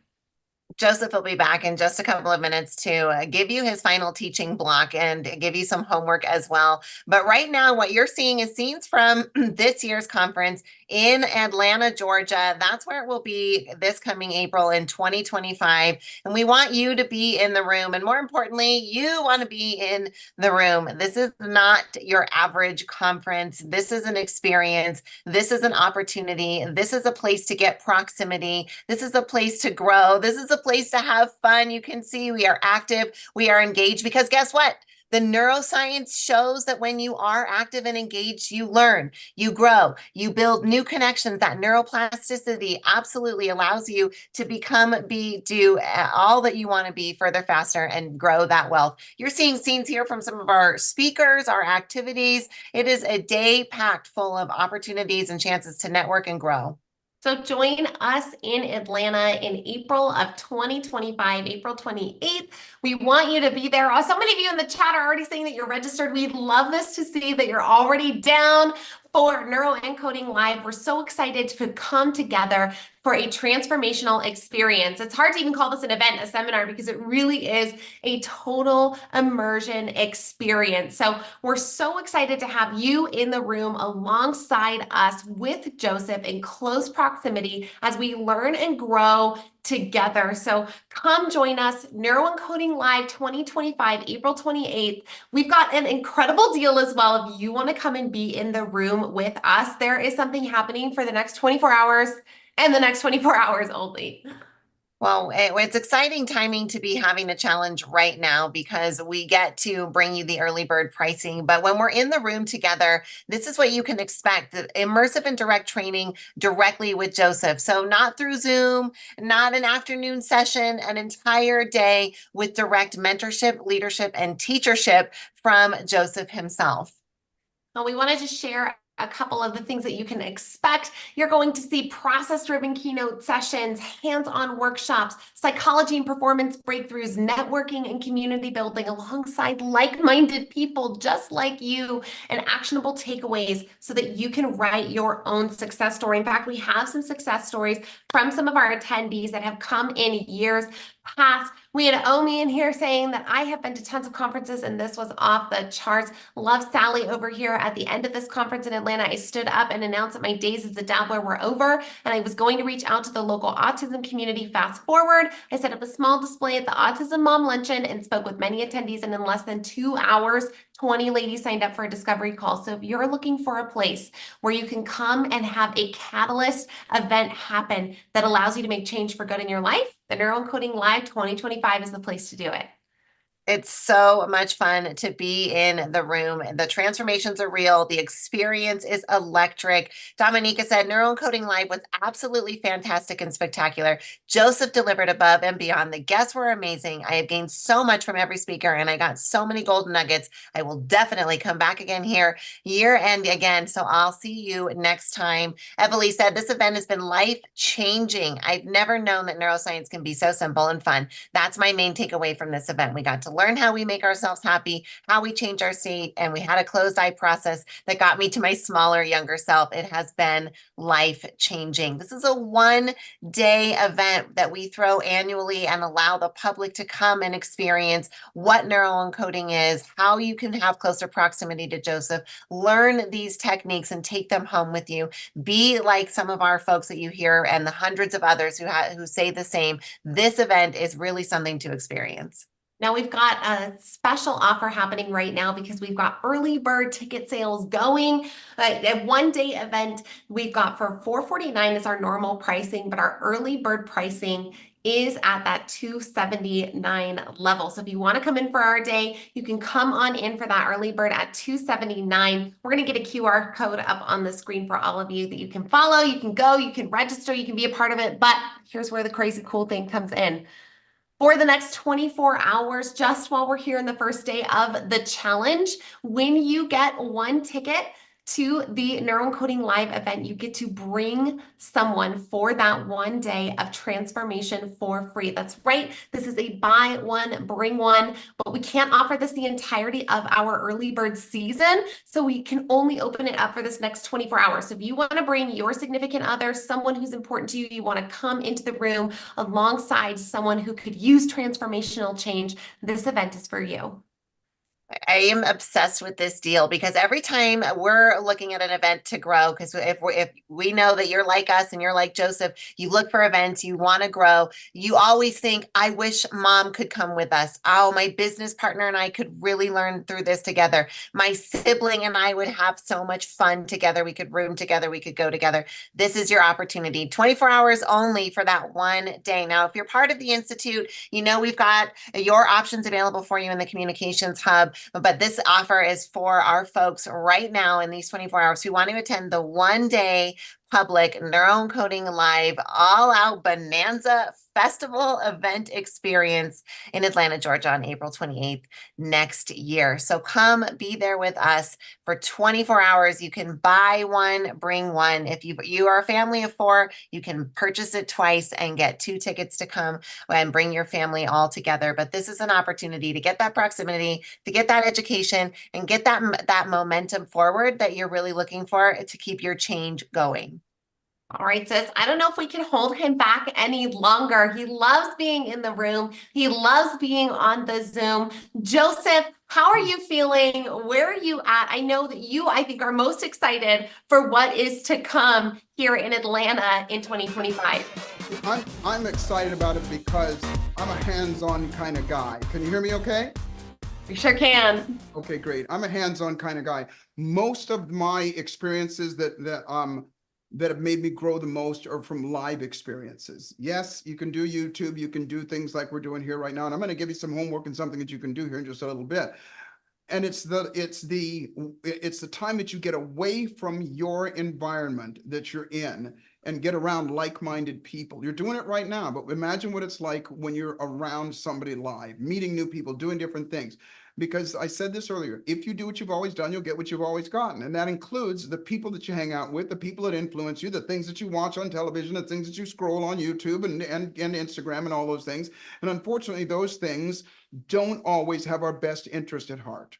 Joseph will be back in just a couple of minutes to give you his final teaching block and give you some homework as well. But right now, what you're seeing is scenes from this year's conference in Atlanta, Georgia. That's where it will be this coming April in 2025. And we want you to be in the room. And more importantly, you want to be in the room. This is not your average conference. This is an experience. This is an opportunity. This is a place to get proximity. This is a place to grow. This is a place to have fun. You can see we are active, we are engaged, because guess what? The neuroscience shows that when you are active and engaged, you learn, you grow, you build new connections. That neuroplasticity absolutely allows you to do all that you want to be further, faster, and grow that wealth. You're seeing scenes here from some of our speakers, our activities. It is a day packed full of opportunities and chances to network and grow. So join us in Atlanta in April of 2025, April 28th. We want you to be there. So many of you in the chat are already saying that you're registered. We'd love this to see that you're already down for Neuroencoding Live. We're so excited to come together for a transformational experience. It's hard to even call this an event, a seminar, because it really is a total immersion experience. So we're so excited to have you in the room alongside us with Joseph in close proximity as we learn and grow together. So come join us, Neuroencoding Live 2025, April 28th. We've got an incredible deal as well. If you want to come and be in the room with us, there is something happening for the next 24 hours and the next 24 hours only. Well, it's exciting timing to be having a challenge right now because we get to bring you the early bird pricing. But when we're in the room together, this is what you can expect: the immersive and direct training directly with Joseph. So not through Zoom, not an afternoon session, an entire day with direct mentorship, leadership, and teachership from Joseph himself. Well, we wanted to share a couple of the things that you can expect. You're going to see process-driven keynote sessions, hands-on workshops, psychology and performance breakthroughs, networking and community building alongside like-minded people just like you, and actionable takeaways so that you can write your own success story. In fact, we have some success stories from some of our attendees that have come in years past. We had Omi in here saying that I have been to tons of conferences and this was off the charts. Love Sally over here. At the end of this conference in Atlanta, I stood up and announced that my days as a dabbler were over and I was going to reach out to the local autism community. Fast forward, I set up a small display at the Autism Mom Luncheon and spoke with many attendees, and in less than 2 hours, 20 ladies signed up for a discovery call. So if you're looking for a place where you can come and have a catalyst event happen that allows you to make change for good in your life, the Neuroencoding Live 2025 is the place to do it. It's so much fun to be in the room. The transformations are real. The experience is electric. Dominica said Neuroencoding Live was absolutely fantastic and spectacular. Joseph delivered above and beyond. The guests were amazing. I have gained so much from every speaker and I got so many golden nuggets. I will definitely come back again here year and again. So I'll see you next time. Evalie said this event has been life-changing. I've never known that neuroscience can be so simple and fun. That's my main takeaway from this event. We got to learn how we make ourselves happy, how we change our state, and we had a closed eye process that got me to my smaller, younger self. It has been life-changing. This is a one-day event that we throw annually and allow the public to come and experience what neuroencoding is, how you can have closer proximity to Joseph, learn these techniques and take them home with you. Be like some of our folks that you hear and the hundreds of others who say the same. This event is really something to experience. Now we've got a special offer happening right now because we've got early bird ticket sales going. A one-day event we've got for $449 is our normal pricing, but our early bird pricing is at that $279 level. So if you want to come in for our day, you can come on in for that early bird at $279. We're going to get a QR code up on the screen for all of you that you can follow. You can go, you can register, you can be a part of it. But here's where the crazy cool thing comes in. For the next 24 hours, just while we're here in the first day of the challenge, when you get one ticket, to the Neuroencoding Live event, you get to bring someone for that one day of transformation for free. That's right. This is a buy one, bring one, but we can't offer this the entirety of our early bird season. So we can only open it up for this next 24 hours. So if you want to bring your significant other, someone who's important to you, you want to come into the room alongside someone who could use transformational change, this event is for you. I am obsessed with this deal because every time we're looking at an event to grow, because if we know that you're like us and you're like Joseph, you look for events, you want to grow, you always think, I wish mom could come with us. Oh, my business partner and I could really learn through this together. My sibling and I would have so much fun together. We could room together. We could go together. This is your opportunity. 24 hours only for that one day. Now, if you're part of the Institute, you know we've got your options available for you in the Communications Hub. But this offer is for our folks right now in these 24 hours who want to attend the one-day public Neuroencoding Live all-out bonanza festival event experience in Atlanta, Georgia on April 28th next year. So come be there with us for 24 hours. You can buy one, bring one. If you are a family of 4, you can purchase it twice and get 2 tickets to come and bring your family all together. But this is an opportunity to get that proximity, to get that education, and get that momentum forward that you're really looking for to keep your change going. All right, sis, I don't know if we can hold him back any longer. He loves being in the room. He loves being on the Zoom. Joseph, how are you feeling? Where are you at? I know that you, I think, are most excited for what is to come here in Atlanta in 2025. I'm excited about it because I'm a hands-on kind of guy. Can you hear me okay? We sure can. Okay, great. I'm a hands-on kind of guy. Most of my experiences that have made me grow the most are from live experiences. Yes, you can do YouTube, you can do things like we're doing here right now, and I'm going to give you some homework and something that you can do here in just a little bit. And it's the time that you get away from your environment that you're in and get around like-minded people. You're doing it right now, but imagine what it's like when you're around somebody live, meeting new people, doing different things. Because I said this earlier, if you do what you've always done, you'll get what you've always gotten. And that includes the people that you hang out with, the people that influence you, the things that you watch on television, the things that you scroll on YouTube and Instagram and all those things. And unfortunately, those things don't always have our best interest at heart.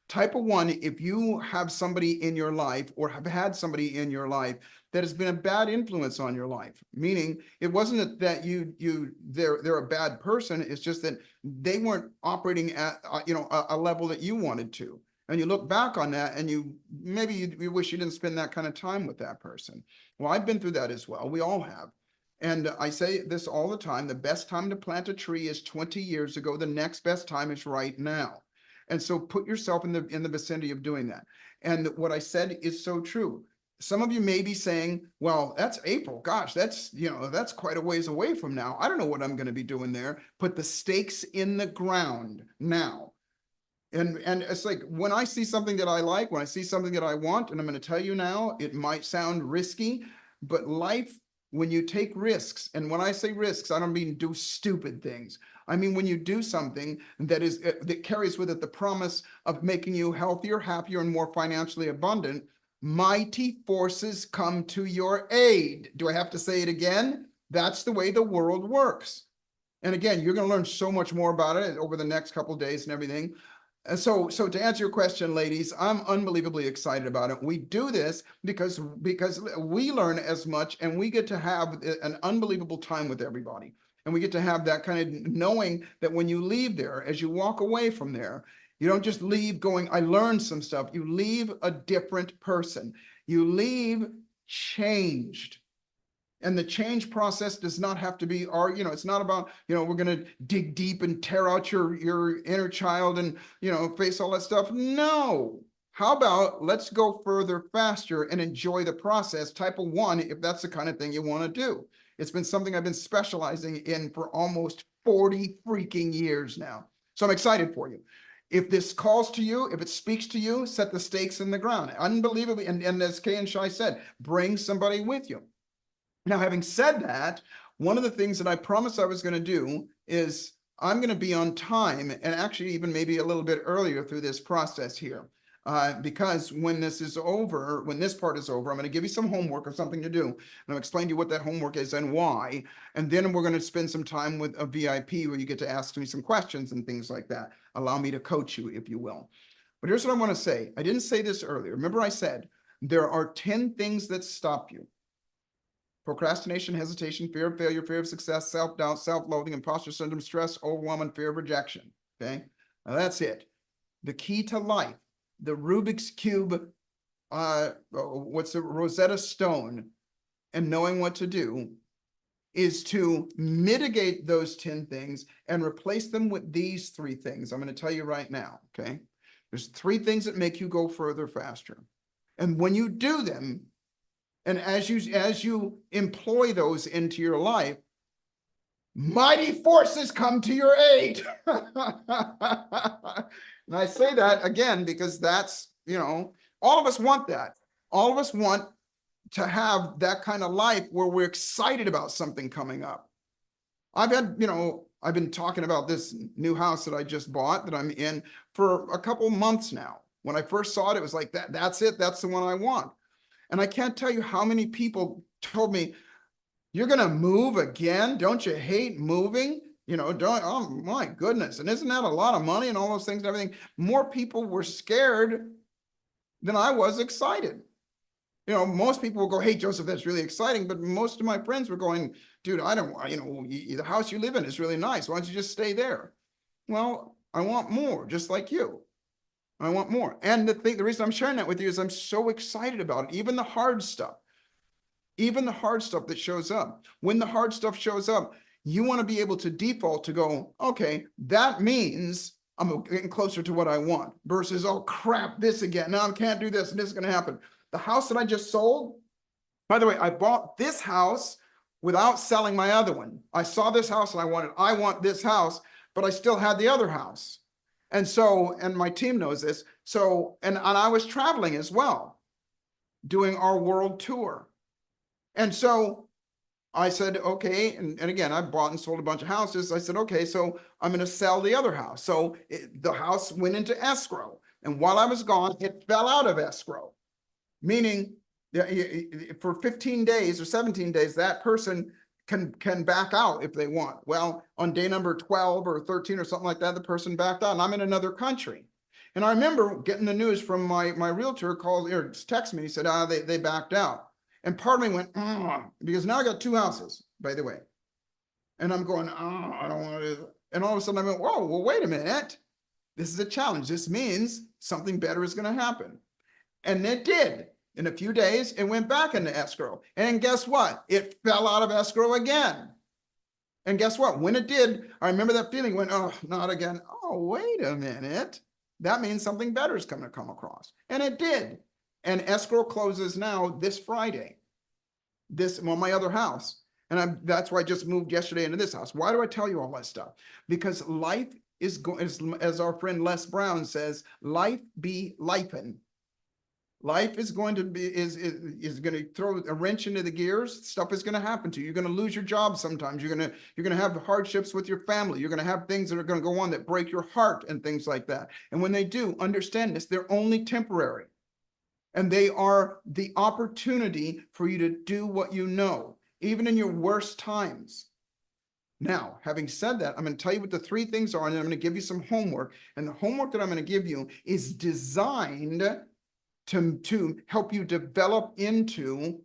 Type of 1, if you have somebody in your life or have had somebody in your life that has been a bad influence on your life, meaning it wasn't that they're a bad person, it's just that they weren't operating at a level that you wanted to. And you look back on that and you wish you didn't spend that kind of time with that person. Well, I've been through that as well. We all have. And I say this all the time, the best time to plant a tree is 20 years ago. The next best time is right now. And so put yourself in the vicinity of doing that. And what I said is so true. Some of you may be saying, well, that's April. Gosh, that's quite a ways away from now. I don't know what I'm going to be doing there. Put the stakes in the ground now. And it's like when I see something that I like, when I see something that I want, and I'm going to tell you now, it might sound risky, but life, when you take risks, and when I say risks, I don't mean do stupid things. I mean, when you do something that carries with it the promise of making you healthier, happier, and more financially abundant, mighty forces come to your aid. Do I have to say it again? That's the way the world works. And again, you're going to learn so much more about it over the next couple of days and everything. And so to answer your question, ladies, I'm unbelievably excited about it. We do this because we learn as much and we get to have an unbelievable time with everybody. And we get to have that kind of knowing that when you leave there, as you walk away from there, you don't just leave going, I learned some stuff. You leave a different person. You leave changed. And the change process does not have to be it's not about, we're going to dig deep and tear out your inner child and, face all that stuff. No. How about let's go further, faster, and enjoy the process, type of 1, if that's the kind of thing you want to do. It's been something I've been specializing in for almost 40 freaking years now. So I'm excited for you. If this calls to you, if it speaks to you, set the stakes in the ground. Unbelievably, and as Kay and Shai said, bring somebody with you. Now, having said that, one of the things that I promised I was going to do is I'm going to be on time and actually even maybe a little bit earlier through this process here. because when this is over, when this part is over, I'm going to give you some homework or something to do. And I'll explain to you what that homework is and why. And then we're going to spend some time with a VIP where you get to ask me some questions and things like that. Allow me to coach you, if you will. But here's what I want to say. I didn't say this earlier. Remember I said, there are 10 things that stop you. Procrastination, hesitation, fear of failure, fear of success, self-doubt, self-loathing, imposter syndrome, stress, overwhelm, and fear of rejection. Okay, now that's it. The key to life, the Rubik's Cube, what's the Rosetta Stone, and knowing what to do is to mitigate those 10 things and replace them with these 3 things. I'm going to tell you right now, okay? There's 3 things that make you go further faster. And when you do them, and as you employ those into your life, mighty forces come to your aid. And I say that again, because that's, all of us want that. All of us want to have that kind of life where we're excited about something coming up. I've been talking about this new house that I just bought that I'm in for a couple months now. When I first saw it, it was like, that's it. That's the one I want. And I can't tell you how many people told me, you're going to move again? Don't you hate moving? Oh my goodness. And isn't that a lot of money and all those things and everything? More people were scared than I was excited. Most people will go, hey, Joseph, that's really exciting. But most of my friends were going, dude, I don't want, the house you live in is really nice. Why don't you just stay there? Well, I want more, just like you. I want more. And the reason I'm sharing that with you is I'm so excited about it. Even the hard stuff that shows up. When the hard stuff shows up, you want to be able to default to go, okay, that means I'm getting closer to what I want versus, oh crap, this again. Now I can't do this and this is going to happen. The house that I just sold, by the way, I bought this house without selling my other one. I saw this house and I want this house, but I still had the other house. And so, and my team knows this. So, and I was traveling as well, doing our world tour. And so I said, okay. And again, I bought and sold a bunch of houses. I said, okay, so I'm going to sell the other house. So the house went into escrow. And while I was gone, it fell out of escrow, meaning for 15 days or 17 days, that person can back out if they want. Well, on day number 12 or 13 or something like that, the person backed out and I'm in another country. And I remember getting the news from my realtor called or text me. He said, they backed out. And part of me went, because now I got 2 houses, by the way. And I'm going, I don't want to. And all of a sudden I went, whoa, well, wait a minute. This is a challenge. This means something better is going to happen. And it did. In a few days, it went back into escrow. And guess what? It fell out of escrow again. And guess what? When it did, I remember that feeling went, oh, not again. Oh, wait a minute. That means something better is going to come across. And it did. And escrow closes now this Friday. My other house. And that's why I just moved yesterday into this house. Why do I tell you all that stuff? Because life is going, as our friend Les Brown says, life be lifing. Life is going to be is going to throw a wrench into the gears. Stuff is going to happen to you. You're going to lose your job sometimes. You're going to have hardships with your family. You're going to have things that are going to go on that break your heart and things like that. And when they do, understand this, they're only temporary. And they are the opportunity for you to do what you know, even in your worst times. Now, having said that, I'm going to tell you what the 3 things are, and then I'm going to give you some homework. And the homework that I'm going to give you is designed to help you develop into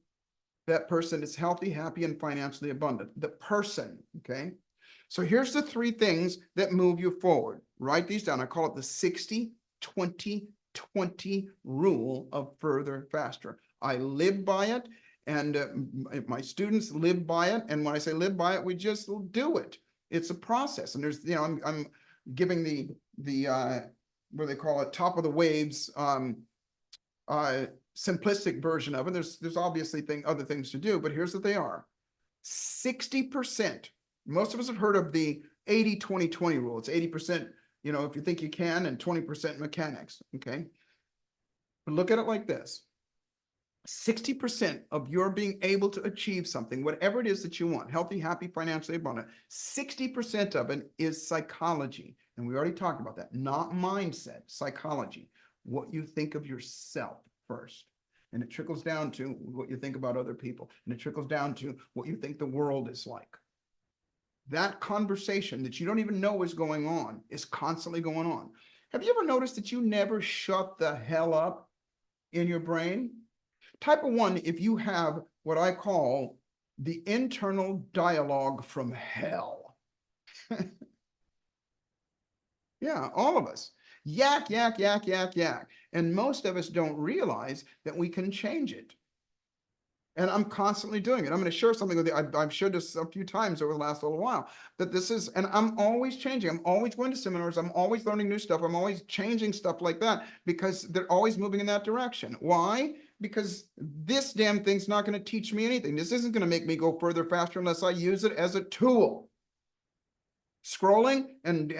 that person that's healthy, happy, and financially abundant. The person, okay? So here's the 3 things that move you forward. Write these down. I call it the 60-20-20 rule of further faster. I live by it, and my students live by it. And when I say live by it, we just do it. It's a process. And there's, I'm giving the what do they call it, top of the waves, simplistic version of it. There's obviously other things to do, but here's what they are. 60%. Most of us have heard of the 80-20-20 rule. It's 80%, if you think you can, and 20% mechanics. Okay. But look at it like this. 60% of your being able to achieve something, whatever it is that you want, healthy, happy, financially abundant, 60% of it is psychology. And we already talked about that, not mindset, psychology. what you think of yourself first. And it trickles down to what you think about other people. And it trickles down to what you think the world is like. That conversation that you don't even know is going on is constantly going on. Have you ever noticed that you never shut the hell up in your brain? Type of 1, if you have what I call the internal dialogue from hell. Yeah, all of us. Yak, yak, yak, yak, yak. And most of us don't realize that we can change it. And I'm constantly doing it. I'm going to share something with you. I've shared this a few times over the last little while, that this is, and I'm always changing. I'm always going to seminars. I'm always learning new stuff. I'm always changing stuff like that because they're always moving in that direction. Why? Because this damn thing's not going to teach me anything. This isn't going to make me go further faster unless I use it as a tool. Scrolling and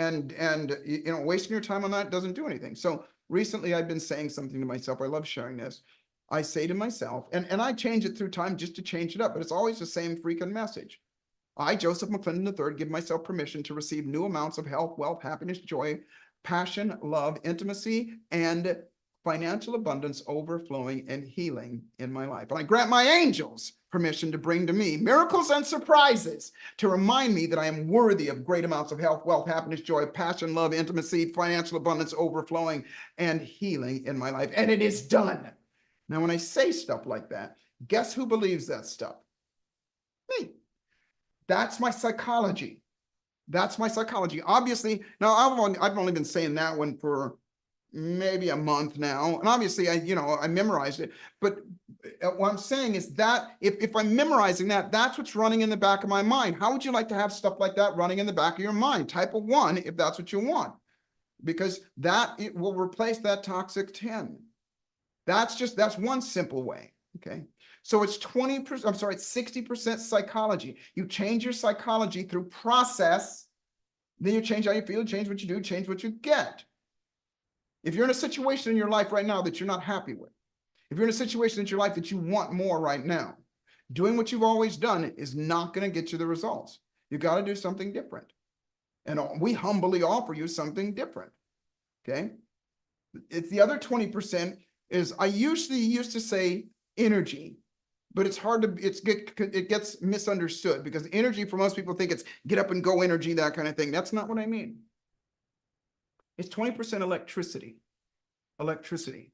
wasting your time on that doesn't do anything. So recently I've been saying something to myself. I love sharing this. I say to myself, and I change it through time just to change it up, but it's always the same freaking message. I, Joseph McClendon III, give myself permission to receive new amounts of health, wealth, happiness, joy, passion, love, intimacy, and financial abundance overflowing and healing in my life. And I grant my angels permission to bring to me miracles and surprises to remind me that I am worthy of great amounts of health, wealth, happiness, joy, passion, love, intimacy, financial abundance overflowing and healing in my life. And it is done. Now, when I say stuff like that, guess who believes that stuff? Me. That's my psychology. That's my psychology. Obviously, now I've only been saying that one for maybe a month now. And obviously I memorized it, but what I'm saying is that if I'm memorizing that, that's what's running in the back of my mind. How would you like to have stuff like that running in the back of your mind? Type of 1, if that's what you want, because it will replace that toxic 10. That's one simple way. Okay. So it's 20%, I'm sorry, it's 60% psychology. You change your psychology through process, then you change how you feel, change what you do, change what you get. If you're in a situation in your life right now that you're not happy with, if you're in a situation in your life that you want more right now, doing what you've always done is not going to get you the results. You got to do something different. And we humbly offer you something different. Okay. It's the other 20% is I usually used to say energy, but it's hard to, it gets misunderstood because energy for most people think it's get up and go energy, that kind of thing. That's not what I mean. It's 20% electricity. Electricity,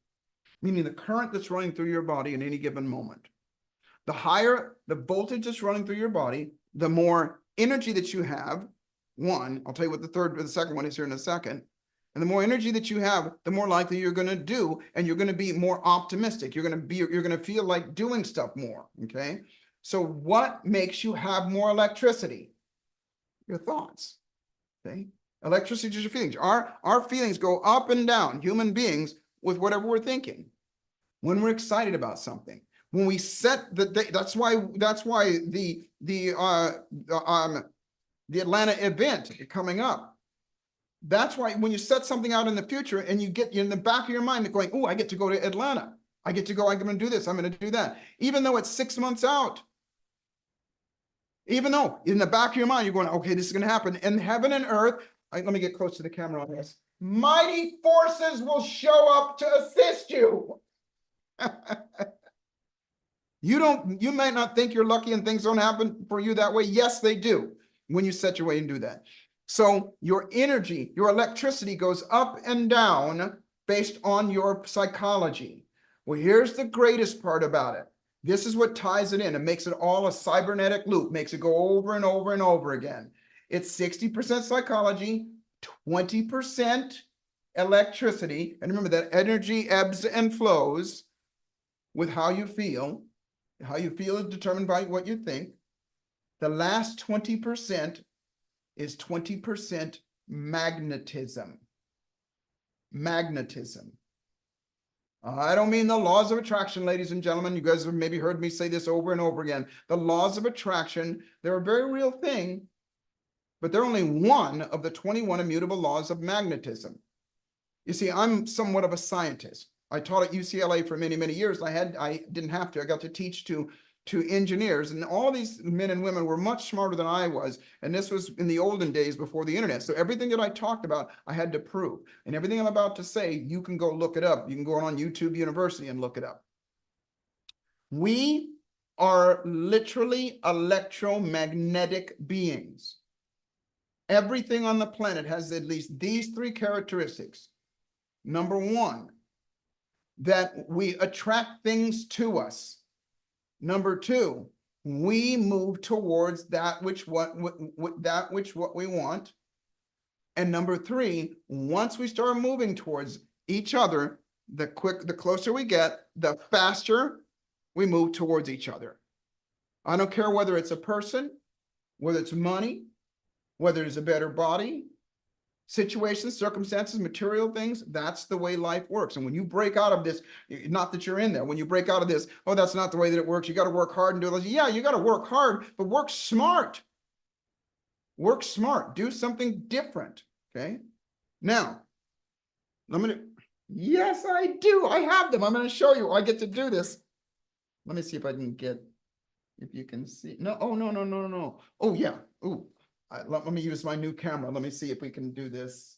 meaning the current that's running through your body in any given moment. The higher the voltage that's running through your body, the more energy that you have. One, I'll tell you what the second one is here in a second. And the more energy that you have, the more likely you're going to do, and you're going to be more optimistic. You're going to feel like doing stuff more. Okay. So what makes you have more electricity? Your thoughts. Okay. Electricity is your feelings. Our feelings go up and down, human beings, with whatever we're thinking. When we're excited about something, when we set that's why the Atlanta event coming up. That's why when you set something out in the future and you get in the back of your mind going, oh, I get to go to Atlanta. I get to go, I'm going to do this. I'm going to do that. Even though it's 6 months out. Even though in the back of your mind, you're going, okay, this is going to happen. And heaven and earth, let me get close to the camera on this. Mighty forces will show up to assist you. You might not think you're lucky and things don't happen for you that way. Yes, they do when you set your way and do that. So your energy, your electricity goes up and down based on your psychology. Well, here's the greatest part about it. This is what ties it in. It makes it all a cybernetic loop, makes it go over and over and over again. It's 60% psychology, 20% electricity. And remember that energy ebbs and flows with how you feel. How you feel is determined by what you think. The last 20% is 20% magnetism. Magnetism. I don't mean the laws of attraction, ladies and gentlemen. You guys have maybe heard me say this over and over again. The laws of attraction, they're a very real thing, but they're only one of the 21 immutable laws of magnetism. You see, I'm somewhat of a scientist. I taught at UCLA for many, many years. I didn't have to. I got to teach to to engineers, and all these men and women were much smarter than I was. And this was in the olden days before the internet. So everything that I talked about, I had to prove. And everything I'm about to say, you can go look it up. You can go on YouTube University and look it up. We are literally electromagnetic beings. Everything on the planet has at least these three characteristics. Number one, that we attract things to us. Number two, we move towards that which what we want. And number three, once we start moving towards each other, the closer we get, the faster we move towards each other. I don't care whether it's a person, whether it's money, whether it's a better body, situations, circumstances, material things. That's the way life works. And when you break out of this, not that you're in there, when you break out of this, oh, that's not the way that it works. You got to work hard and do this. Yeah, you got to work hard, but work smart. Work smart. Do something different. Okay. Now, yes, I do. I have them. I'm going to show you. I get to do this. Let me see if I can get, if you can see. No, oh, no. Oh, yeah. Ooh. Let me use my new camera. Let me see if we can do this.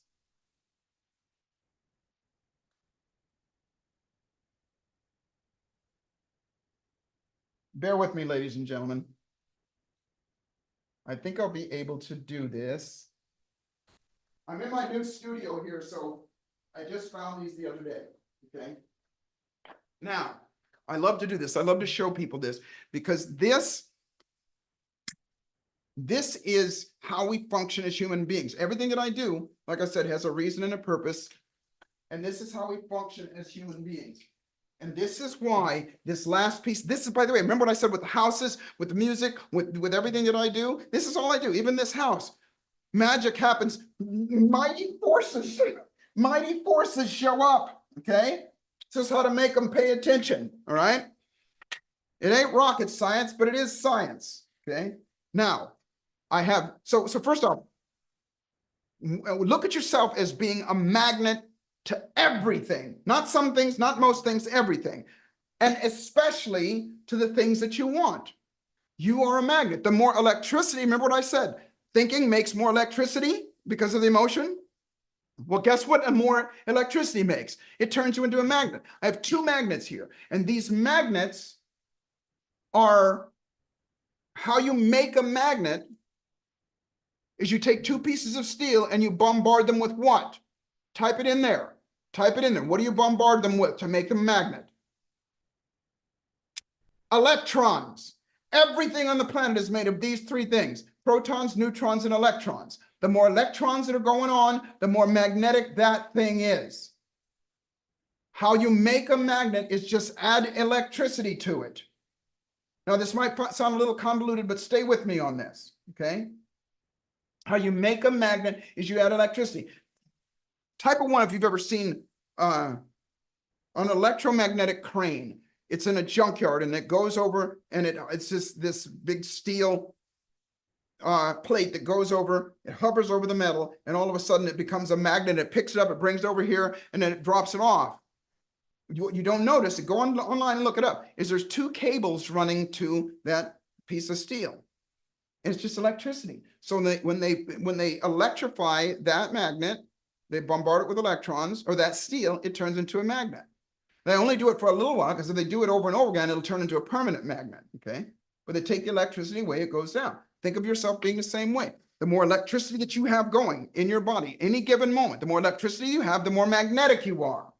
Bear with me, ladies and gentlemen. I think I'll be able to do this. I'm in my new studio here, so I just found these the other day, okay? Now, I love to do this. I love to show people this because this is how we function as human beings. Everything that I do, like I said, has a reason and a purpose. And this is how we function as human beings. And this is why this last piece, this is, by the way, remember what I said with the houses, with the music, with everything that I do? This is all I do, even this house. Magic happens. Mighty forces show up, okay? This is how to make them pay attention, all right? It ain't rocket science, but it is science, okay? Now, I have, so first off, look at yourself as being a magnet to everything, not some things, not most things, everything, and especially to the things that you want. You are a magnet. The more electricity, remember what I said, thinking makes more electricity because of the emotion. Well, guess what more electricity makes? It turns you into a magnet. I have two magnets here, and these magnets are how you make a magnet is you take two pieces of steel and you bombard them with what? Type it in there. Type it in there. What do you bombard them with to make them a magnet? Electrons. Everything on the planet is made of these three things: protons, neutrons, and electrons. The more electrons that are going on, the more magnetic that thing is. How you make a magnet is just add electricity to it. Now, this might sound a little convoluted, but stay with me on this, okay? How you make a magnet is you add electricity. Type of one, if you've ever seen an electromagnetic crane, it's in a junkyard and it goes over and it's just this big steel plate that goes over, it hovers over the metal, and all of a sudden it becomes a magnet. It picks it up, it brings it over here, and then it drops it off. You don't notice it. Go online and look it up. There's two cables running to that piece of steel. And it's just electricity. So when they electrify that magnet, they bombard it with electrons, or that steel, it turns into a magnet. They only do it for a little while, because if they do it over and over again, it'll turn into a permanent magnet, okay? But they take the electricity away, it goes down. Think of yourself being the same way. The more electricity that you have going in your body, any given moment, the more electricity you have, the more magnetic you are.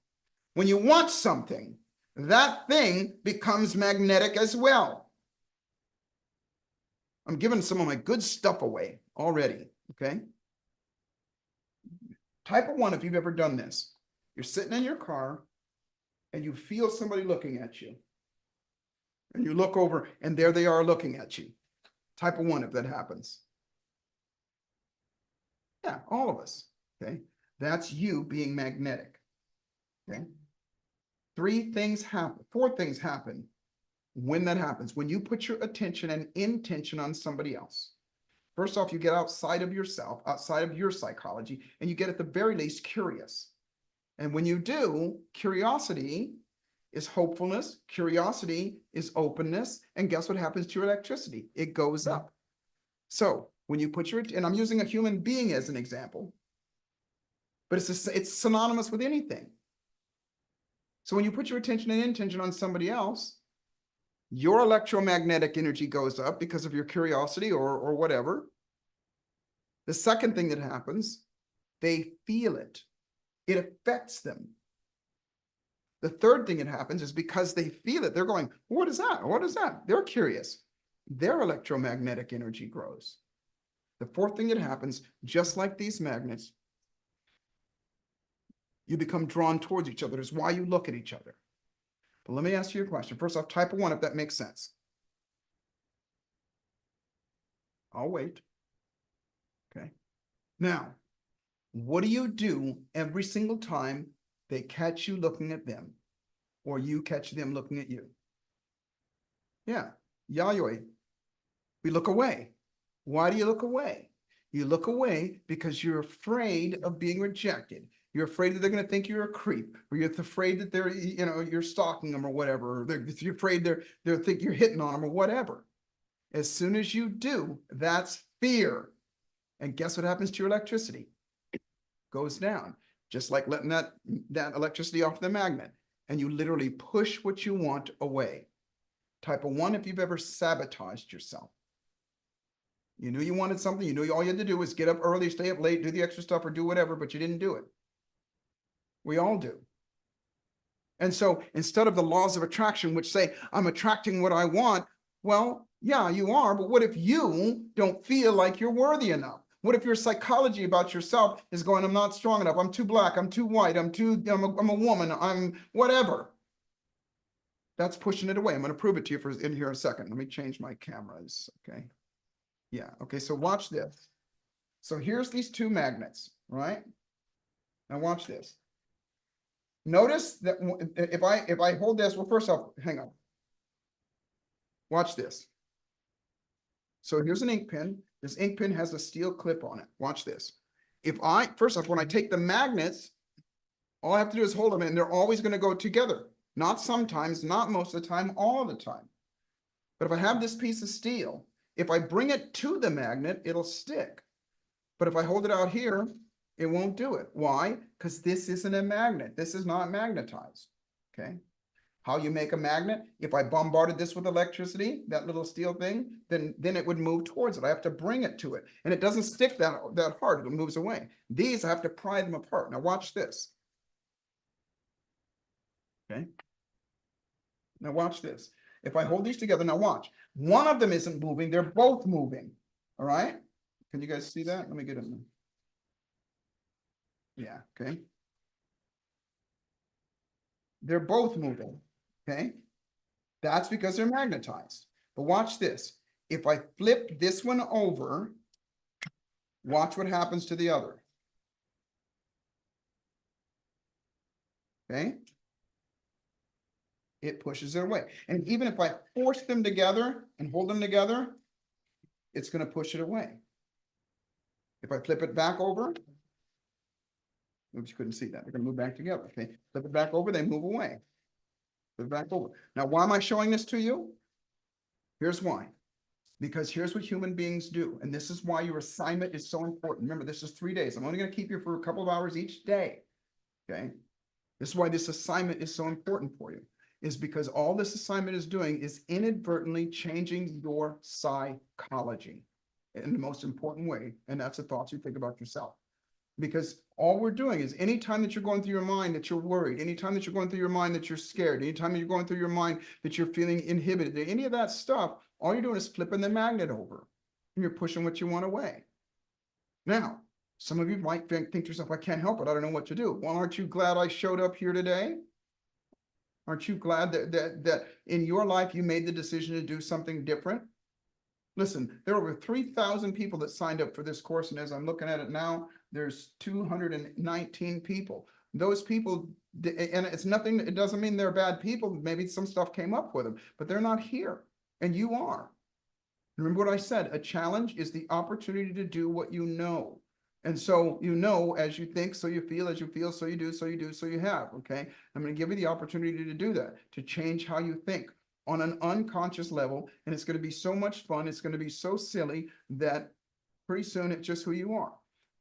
When you want something, that thing becomes magnetic as well. I'm giving some of my good stuff away already, okay? Type of one, if you've ever done this. You're sitting in your car and you feel somebody looking at you. And you look over and there they are looking at you. Type of one, if that happens. Yeah, all of us, okay? That's you being magnetic, okay? Four things happen when that happens. When you put your attention and intention on somebody else. First off, you get outside of yourself, outside of your psychology, and you get at the very least curious. And when you do, curiosity is hopefulness, curiosity is openness, and guess what happens to your electricity? It goes up. So when you put your, and I'm using a human being as an example, but it's synonymous with anything. So when you put your attention and intention on somebody else, your electromagnetic energy goes up because of your curiosity or whatever. The second thing that happens, they feel it. It affects them. The third thing that happens is because they feel it, they're going, what is that? What is that? They're curious. Their electromagnetic energy grows. The fourth thing that happens, just like these magnets, you become drawn towards each other. It's why you look at each other. But let me ask you a question. First off, type 1 if that makes sense. I'll wait. Okay. Now, what do you do every single time they catch you looking at them or you catch them looking at you? Yeah, yayoi. We look away. Why do you look away? You look away because you're afraid of being rejected. You're afraid that they're going to think you're a creep, or you're afraid that they're, you're stalking them or whatever. Or you're afraid they'll think you're hitting on them or whatever. As soon as you do, that's fear. And guess what happens to your electricity? It goes down, just like letting that electricity off the magnet. And you literally push what you want away. Type 1 if you've ever sabotaged yourself. You knew you wanted something. You knew all you had to do was get up early, stay up late, do the extra stuff, or do whatever, but you didn't do it. We all do. And so instead of the laws of attraction, which say, I'm attracting what I want, well, yeah, you are, but what if you don't feel like you're worthy enough? What if your psychology about yourself is going, I'm not strong enough, I'm too black, I'm too white, I'm a woman, I'm whatever. That's pushing it away. I'm going to prove it to you in here in a second. Let me change my cameras, okay? Yeah, okay, so watch this. So here's these two magnets, right? Now watch this. Notice that if I hold this, well, first off, hang on. Watch this. So here's an ink pen. This ink pen has a steel clip on it. Watch this. First off, when I take the magnets, all I have to do is hold them and they're always going to go together. Not sometimes, not most of the time, all the time. But if I have this piece of steel, if I bring it to the magnet, it'll stick. But if I hold it out here, it won't do it. Why? Because this isn't a magnet. This is not magnetized. Okay. How you make a magnet? If I bombarded this with electricity, that little steel thing, then it would move towards it. I have to bring it to it. And it doesn't stick that hard. It moves away. These, I have to pry them apart. Now watch this. Okay. Now watch this. If I hold these together, now watch. One of them isn't moving. They're both moving. All right. Can you guys see that? Let me get in. Yeah. Okay. They're both moving. Okay. That's because they're magnetized. But watch this. If I flip this one over, watch what happens to the other. Okay. It pushes it away. And even if I force them together and hold them together, it's going to push it away. If I flip it back over, oops, you couldn't see that. They're going to move back together. Okay. Flip it back over, they move away. Flip it back over. Now, why am I showing this to you? Here's why. Because here's what human beings do. And this is why your assignment is so important. Remember, this is 3 days. I'm only going to keep you for a couple of hours each day. Okay. This is why this assignment is so important for you. Is because all this assignment is doing is inadvertently changing your psychology in the most important way. And that's the thoughts you think about yourself. Because all we're doing is anytime that you're going through your mind that you're worried, anytime that you're going through your mind that you're scared, anytime that you're going through your mind that you're feeling inhibited, any of that stuff, all you're doing is flipping the magnet over and you're pushing what you want away. Now, some of you might think to yourself, I can't help it. I don't know what to do. Well, aren't you glad I showed up here today? Aren't you glad that in your life you made the decision to do something different? Listen, there are over 3,000 people that signed up for this course. And as I'm looking at it now, there's 219 people. Those people, and it's nothing, it doesn't mean they're bad people. Maybe some stuff came up with them, but they're not here. And you are. Remember what I said, a challenge is the opportunity to do what you know. And so, you know, as you think, so you feel, as you feel, so you do, so you do, so you have, okay? I'm going to give you the opportunity to do that, to change how you think on an unconscious level. And it's going to be so much fun. It's going to be so silly that pretty soon it's just who you are.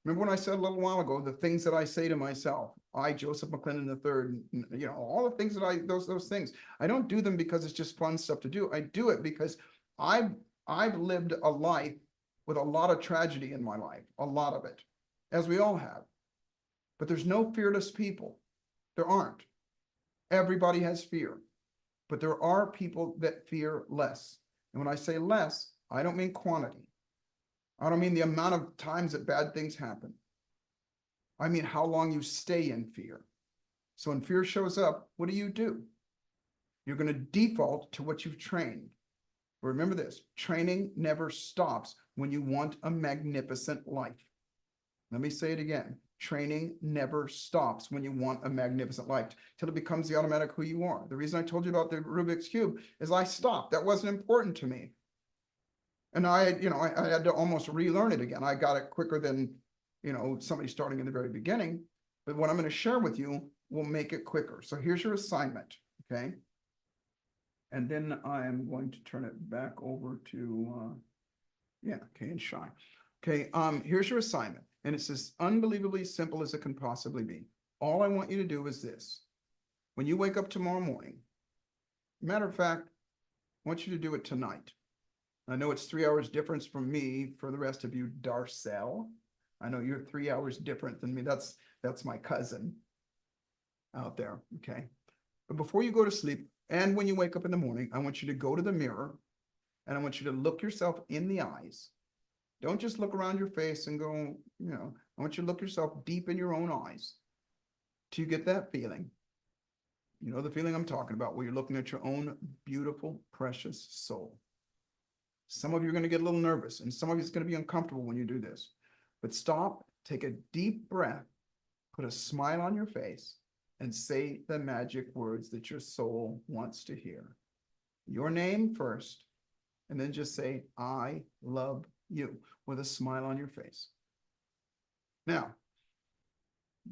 Remember when I said a little while ago, the things that I say to myself, I, Joseph McClendon III, you know, all the things that those things, I don't do them because it's just fun stuff to do. I do it because I've lived a life with a lot of tragedy in my life, a lot of it, as we all have. But there's no fearless people. There aren't. Everybody has fear, but there are people that fear less. And when I say less, I don't mean quantity. I don't mean the amount of times that bad things happen. I mean how long you stay in fear. So when fear shows up, what do? You're going to default to what you've trained. Remember this, training never stops when you want a magnificent life. Let me say it again. Training never stops when you want a magnificent life till it becomes the automatic who you are. The reason I told you about the Rubik's Cube is I stopped. That wasn't important to me. And I had to almost relearn it again. I got it quicker than, somebody starting in the very beginning. But what I'm going to share with you will make it quicker. So here's your assignment, okay? And then I am going to turn it back over to, Kay and Shy. Okay, here's your assignment. And it's as unbelievably simple as it can possibly be. All I want you to do is this. When you wake up tomorrow morning, matter of fact, I want you to do it tonight. I know it's 3 hours difference from me. For the rest of you, Darcel, I know you're 3 hours different than me. That's my cousin out there, okay? But before you go to sleep, and when you wake up in the morning, I want you to go to the mirror, and I want you to look yourself in the eyes. Don't just look around your face and go, I want you to look yourself deep in your own eyes. Do you get that feeling? You know the feeling I'm talking about, where you're looking at your own beautiful, precious soul. Some of you are going to get a little nervous, and some of you it's going to be uncomfortable when you do this. But stop, take a deep breath, put a smile on your face, and say the magic words that your soul wants to hear. Your name first, and then just say, I love you, with a smile on your face. Now,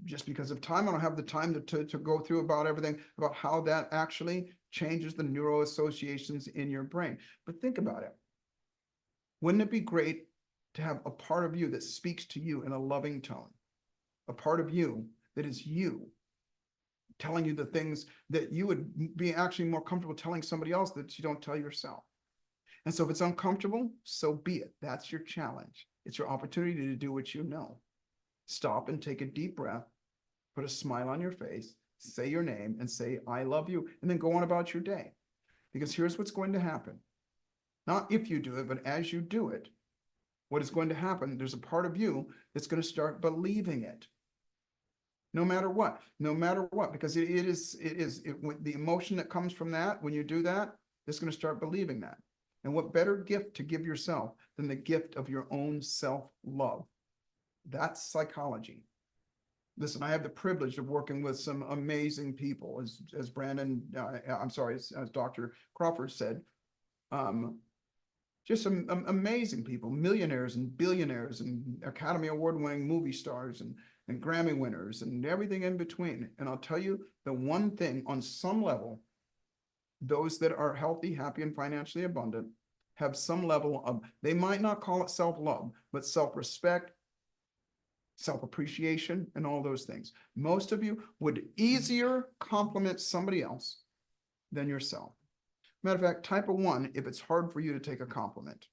just because of time, I don't have the time to go through about everything, about how that actually changes the neural associations in your brain. But think about it. Wouldn't it be great to have a part of you that speaks to you in a loving tone? A part of you that is you, telling you the things that you would be actually more comfortable telling somebody else that you don't tell yourself. And so if it's uncomfortable, so be it. That's your challenge. It's your opportunity to do what you know. Stop and take a deep breath, put a smile on your face, say your name and say, I love you, and then go on about your day. Because here's what's going to happen. Not if you do it, but as you do it, what is going to happen, there's a part of you that's going to start believing it. No matter what, because it is the emotion that comes from that, when you do that, it's going to start believing that. And what better gift to give yourself than the gift of your own self-love? That's psychology. Listen, I have the privilege of working with some amazing people, as Brandon, as Dr. Crawford said, just some amazing people, millionaires and billionaires and Academy Award-winning movie stars and Grammy winners and everything in between. And I'll tell you the one thing, on some level, those that are healthy, happy, and financially abundant have some level of, they might not call it self-love, but self-respect, self-appreciation, and all those things. Most of you would easier compliment somebody else than yourself. Matter of fact, type a 1 if it's hard for you to take a compliment.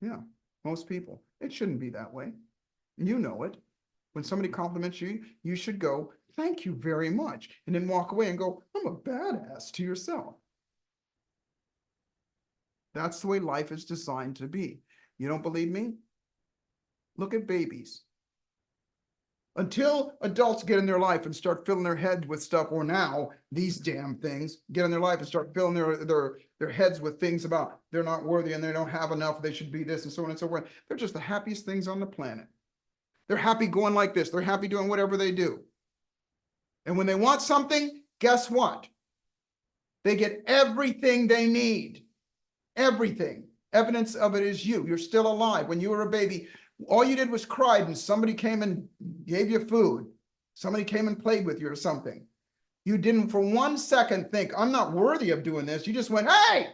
Yeah, most people. It shouldn't be that way. You know it. When somebody compliments you, you should go, thank you very much, and then walk away and go, I'm a badass, to yourself. That's the way life is designed to be. You don't believe me? Look at babies. Until adults get in their life and start filling their head with stuff, or now these damn things get in their life and start filling their heads with things about they're not worthy and they don't have enough, they should be this, and so on and so forth. They're just the happiest things on the planet. They're happy going like this. They're happy doing whatever they do. And when they want something, guess what? They get everything they need. Everything. Evidence of it is you. You're still alive. When you were a baby, All you did was cried and somebody came and gave you food. Somebody came and played with you or something. You didn't for 1 second think, I'm not worthy of doing this. You just went, hey,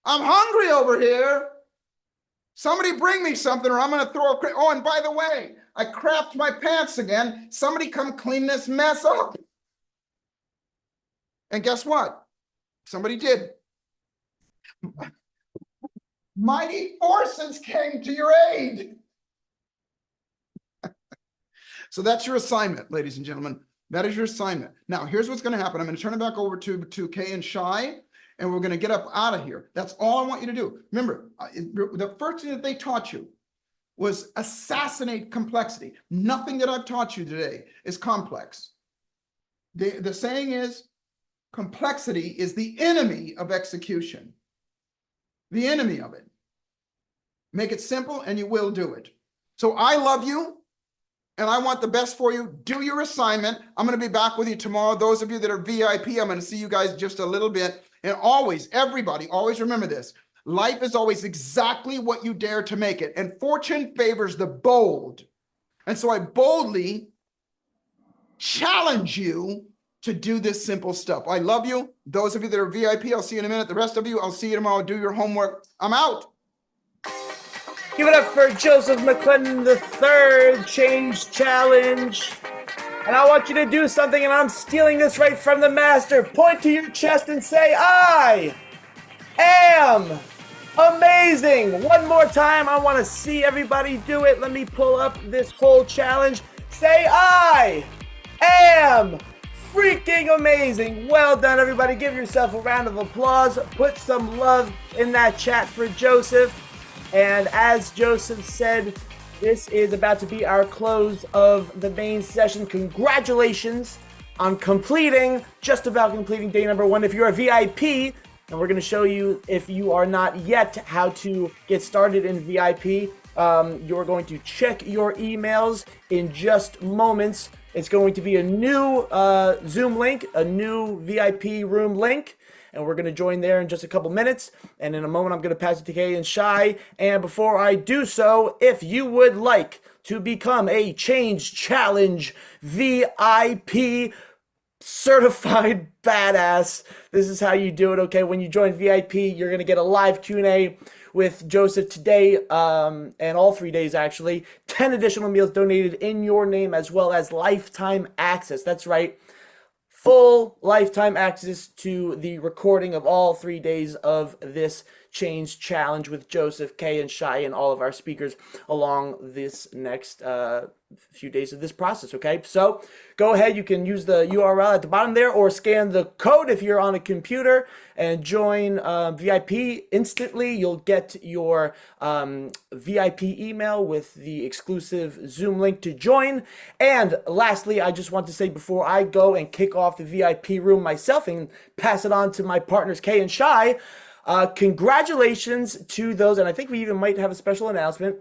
I'm hungry over here. Somebody bring me something or I'm going to throw a, oh, and by the way, I crapped my pants again. Somebody come clean this mess up. And guess what? Somebody did. Mighty forces came to your aid. So that's your assignment, ladies and gentlemen. That is your assignment. Now, here's what's going to happen. I'm going to turn it back over to Kay and Shai, and we're going to get up out of here. That's all I want you to do. Remember, the first thing that they taught you was assassinate complexity. Nothing that I've taught you today is complex. The saying is, complexity is the enemy of execution. The enemy of it. Make it simple and you will do it. So I love you and I want the best for you. Do your assignment. I'm going to be back with you tomorrow. Those of you that are VIP, I'm going to see you guys just a little bit. And always, everybody, always remember this. Life is always exactly what you dare to make it. And fortune favors the bold. And so I boldly challenge you to do this simple stuff. I love you. Those of you that are VIP, I'll see you in a minute. The rest of you, I'll see you tomorrow. Do your homework. I'm out. Give it up for Joseph McClendon III Change Challenge. And I want you to do something, and I'm stealing this right from the master. Point to your chest and say, I am amazing. One more time. I want to see everybody do it. Let me pull up this whole challenge. Say, I am freaking amazing. Well done, everybody. Give yourself a round of applause. Put some love in that chat for Joseph. And as Joseph said, this is about to be our close of the main session. Congratulations on just about completing day number 1. If you're a VIP, and we're going to show you, if you are not yet, how to get started in VIP. You're going to check your emails in just moments. It's going to be a new Zoom link, a new VIP room link, and we're going to join there in just a couple minutes. And in a moment, I'm going to pass it to Kay and Shai. And before I do so, if you would like to become a Change Challenge VIP certified badass, this is how you do it, okay? When you join VIP, you're going to get a live Q&A with Joseph today, and all 3 days actually. 10 additional meals donated in your name, as well as lifetime access. That's right. Full lifetime access to the recording of all 3 days of this Change Challenge with Joseph, Kay, and Shai, and all of our speakers along this next few days of this process, okay? So go ahead, you can use the URL at the bottom there, or scan the code if you're on a computer and join VIP instantly. You'll get your VIP email with the exclusive Zoom link to join. And lastly, I just want to say, before I go and kick off the VIP room myself and pass it on to my partners Kay and Shai, congratulations to those, and I think we even might have a special announcement.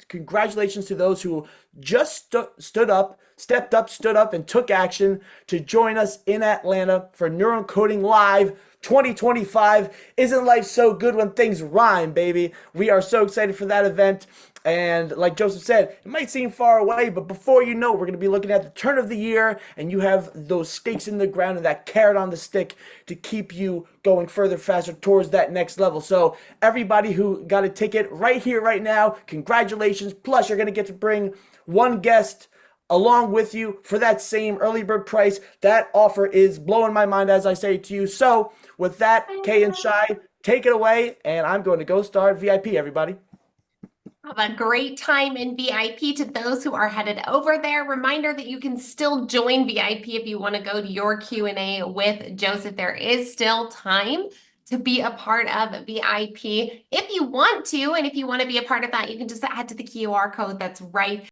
Congratulations to those who just stepped up, and took action to join us in Atlanta for Neurocoding Live 2025. Isn't life so good when things rhyme, baby? We are so excited for that event. And like Joseph said, it might seem far away, but before you know, we're going to be looking at the turn of the year, and you have those stakes in the ground and that carrot on the stick to keep you going further, faster towards that next level. So everybody who got a ticket right here, right now, congratulations. Plus, you're going to get to bring one guest along with you for that same early bird price. That offer is blowing my mind, as I say to you. So with that, Kay and Shai, take it away, and I'm going to go start VIP, everybody. Have a great time in VIP. To those who are headed over there, reminder that you can still join VIP if you want to go to your Q&A with Joseph. There is still time to be a part of VIP if you want to. And if you want to be a part of that, you can just add to the QR code that's right